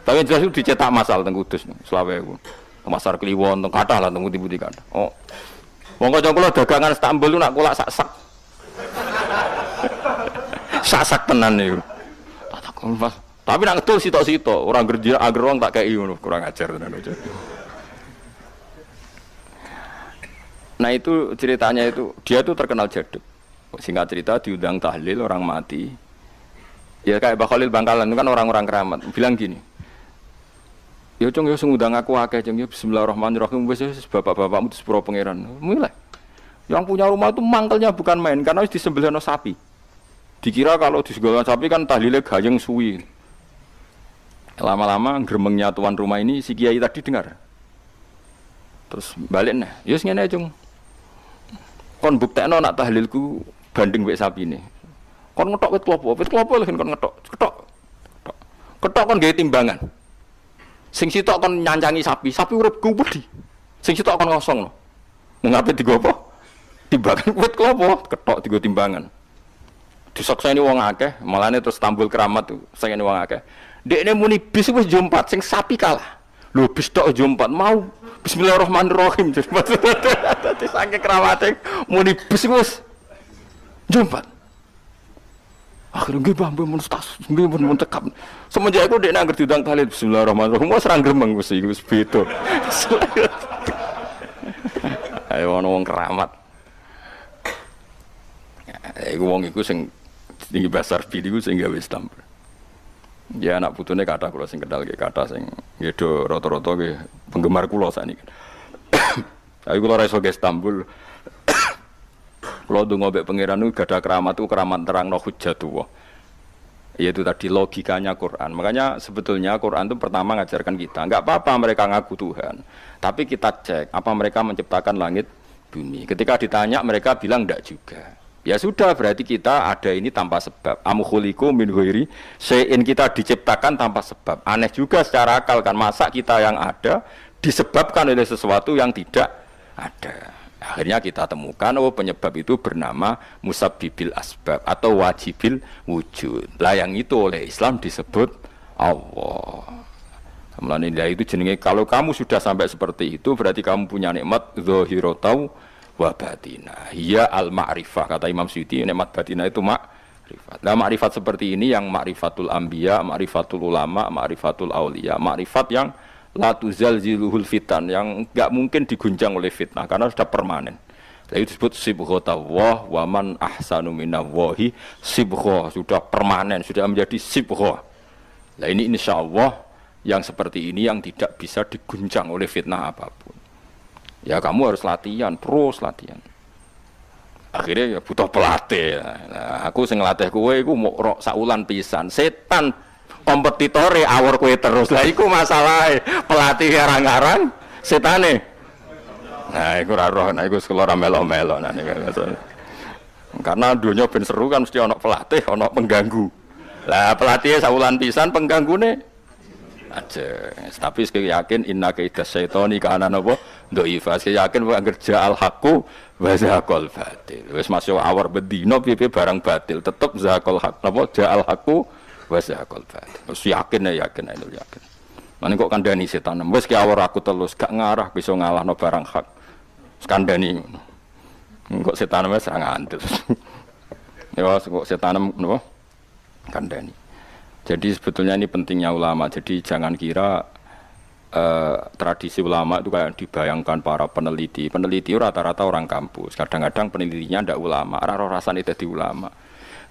Tapi jelas itu dicetak masal teng Kudus selawe iku. Pasar Kliwon teng kathah lah teng pundi-pundi kathah. Oh. Wong kanca kula dagangan Istanbul nak kulak sak-sak. Sak-sak tenan niku. Tapi nak ngetul sitok-sitok, orang kerja agar wong tak kei ngono, kurang ajar tenan aja. Nah itu ceritanya itu, dia tuh terkenal jaduk. Singkat cerita diundang tahlil orang mati. Ya kayak Mbah Khalil Bangkalan itu kan orang-orang keramat. Bilang gini, ya cung ya ngundang aku akeh cung ya bismillahirrahmanirrahim wis bapak-bapakmu di sepuro pangeran. Mulai. Yang punya rumah itu mangkelnya bukan main karena wis disembelihno sapi. Dikira kalau disembelihno sapi kan tahlile gayeng suwi. Lama-lama gremengnya tuan rumah ini si kiai tadi dengar. Terus balik nah, ya wis ngene cung. Kon buktekno nak tahlilku banding wek sapine. Kon ngetok wit klopo lho kon ngetok. Ketok kon gawe timbangan. Sing sitok kon nyancangi sapi urip gubedi. Sing sitok kon kosong no. Mengape digopo? Timbangan wit klopo, ketok digo timbangan. Disakseni wong akeh, malane terus tambul keramat tuh, sayane wong akeh. Dekne muni bis wis jompat sing sapi kalah. Lho bis tok jompat mau bismillahirrahmanirrahim. Dadi saking keramate muni bis wis jompat. Akhirnya nggih Mbah mun tas, nggih mun tekap. Semenjak iku dekne anggere diundang tahlil bismillahirrahmanirrahim wis ra gremeng wis iku wis beda. Ayo ana wong keramat. Iku wong iku sing tinggi besar video sing gawe Istanbul. Ya anak putune kathah kula sing kenal nggih kathah sing nggih do rata-rata nggih penggemar kula sakniki. Tapi kula ra iso ke Istanbul. Kula ndonga mbek pangeran niku gadah keramat itu keramat terangno hujjatullah. Yaitu tadi logikanya Quran. Makanya sebetulnya Quran itu pertama ngajarkan kita, enggak apa-apa mereka ngaku Tuhan. Tapi kita cek apa mereka menciptakan langit bumi. Ketika ditanya mereka bilang enggak juga. Ya sudah berarti kita ada ini tanpa sebab. Am khuliqu min ghairi syai'in, kita diciptakan tanpa sebab. Aneh juga secara akal kan, masa kita yang ada disebabkan oleh sesuatu yang tidak ada. Akhirnya kita temukan penyebab itu bernama musabbibil asbab atau wajibil wujud. Lah yang itu oleh Islam disebut Allah. Mulane itu jenenge kalau kamu sudah sampai seperti itu berarti kamu punya nikmat zahiratau wa batina. Hiya al-ma'rifah, kata Imam Suyuti, nikmat batina itu ma'rifat. Nah, ma'rifat seperti ini yang ma'rifatul anbiya, ma'rifatul ulama, ma'rifatul auliya, ma'rifat yang la tuzalziluhul fitan, yang enggak mungkin diguncang oleh fitnah karena sudah permanen. Itu disebut sibghatullah wa man ahsanu minallahi sibghah, sudah permanen, sudah menjadi sibghah. Nah, ini insyaallah yang seperti ini yang tidak bisa diguncang oleh fitnah apapun. Ya kamu harus latihan, terus latihan. Akhirnya ya butuh pelatih. Nah, aku sing ngelatih kowe iku mau saulan pisan. Setan kompetitore awor kowe terus. Lah iku masalahe. Pelatih arang-arang, setane. Nah, iku ora roh, nah iku sekolah melo-melo nah niku. Karena dunia ben seru kan mesti ana pelatih, ana pengganggu. Lah pelatihnya saulan pisan, penggangune aja. Tapi saya yakin inna kaidah syaitani kana napa dhaifa. Saya yakin wa kerja al haqu wa zaqal batil. Wis masuk awar bedino piye barang batil tetep zaqal haq napa ja al haqu wa zaqal batil. Wis yakin yakin. Mane kok kandhani setan. Wis ki awar aku telus gak ngarah bisa ngalahno barang hak. Skandani ngono. Kok setan wis ra ngandel. Ya kok setan napa kandhani. Jadi sebetulnya ini pentingnya ulama. Jadi jangan kira tradisi ulama itu kayak dibayangkan para peneliti. Peneliti rata-rata orang kampus. Kadang-kadang penelitinya tidak ulama. Raro rasanya jadi ulama.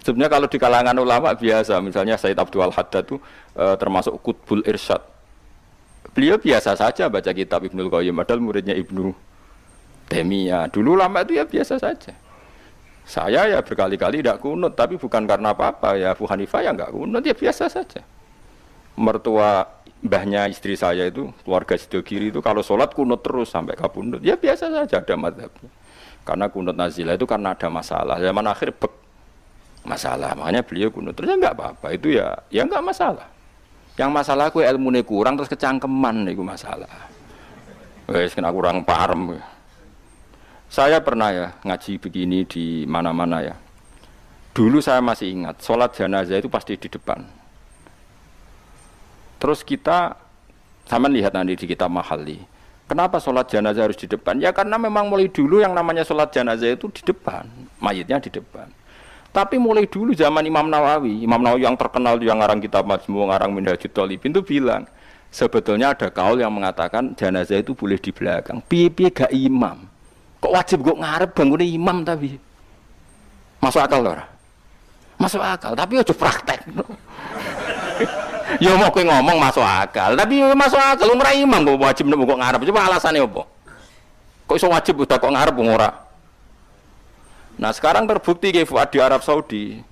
Sebenarnya kalau di kalangan ulama biasa. Misalnya Said Abdul Haddad itu termasuk Qutbul Irsyad. Beliau biasa saja baca kitab Ibnul Qayyim. Padahal muridnya Ibnu Taimiyah. Dulu ulama itu ya biasa saja. Saya ya berkali-kali tidak kunut, tapi bukan karena apa-apa. Ya Abu Hanifah ya enggak kunut, ya biasa saja. Mertua mbahnya istri saya itu, keluarga Sidogiri itu kalau sholat kunut terus sampai kabundut. Ya biasa saja ada mazhabnya. Karena kunut nazilah itu karena ada masalah. Zaman akhir masalah. Makanya beliau kunut. Terus enggak apa-apa, itu ya enggak masalah. Yang masalah aku ilmune kurang terus kecangkeman niku masalah. Wes kena kurang paham. Saya pernah ya ngaji begini di mana-mana ya. Dulu saya masih ingat, sholat jenazah itu pasti di depan. Terus kita, sama lihat nanti di kitab Mahali, kenapa sholat jenazah harus di depan? Ya karena memang mulai dulu yang namanya sholat jenazah itu di depan, mayitnya di depan. Tapi mulai dulu zaman Imam Nawawi yang terkenal yang ngarang kitab Majmu', ngarang Minhajul Thalibin itu bilang, sebetulnya ada kaul yang mengatakan jenazah itu boleh di belakang. Piye-piye gak imam. Kok wajib kok ngarep bangunnya imam tapi? Masuk akal loh. Masuk akal, tapi aja praktek. Ya mau kowe ngomong masuk akal, tapi masuk akal ora imam kok wajib nek kok ngarep. Coba alasannya apa? Kok iso wajib udah kok ngarep wong ora? Nah, sekarang terbukti kayak Fuad di Arab Saudi.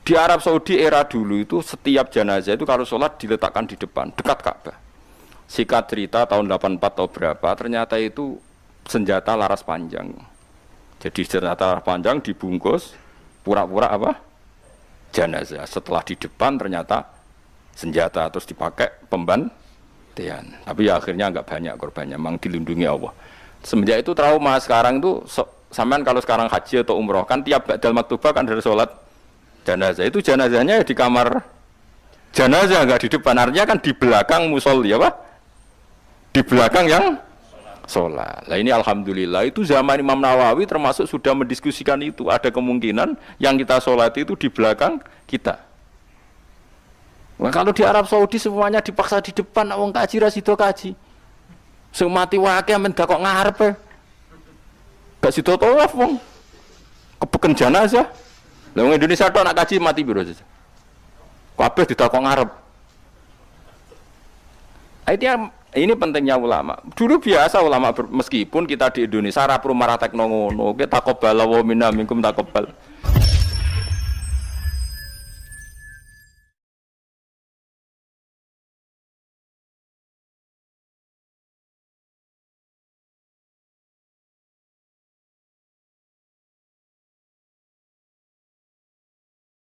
Di Arab Saudi era dulu itu setiap jenazah itu kalau sholat diletakkan di depan, dekat Ka'bah. Singkat cerita tahun 84 atau berapa, ternyata itu senjata laras panjang. Jadi senjata laras panjang dibungkus pura-pura apa? Jenazah. Setelah di depan ternyata senjata, terus dipakai pembantian. Tapi ya akhirnya enggak banyak korbannya, memang dilindungi Allah. Semenjak itu trauma. Sekarang itu sampean kalau sekarang haji atau umroh kan tiap ba'dal maktubah kan dari sholat jenazah, itu jenazahnya di kamar jenazah, enggak di depan. Artinya kan di belakang musolli apa? Di belakang yang sholat. Nah ini alhamdulillah itu zaman Imam Nawawi termasuk sudah mendiskusikan itu. Ada kemungkinan yang kita sholat itu di belakang kita. Nah, kalau di Arab Saudi semuanya dipaksa di depan, wong kaji rasido kaji. Sing mati wae men kok ngarep e. Gak sido tawaf wong. Kepeken jenazah. Lah wong Indonesia tok nak kaji mati piro saja. Kabeh didakok ngarep. Ini pentingnya ulama. Dulu biasa ulama meskipun kita di Indonesia ra perlu marah tekno ngono, kita takobal wa minna minkum takobal.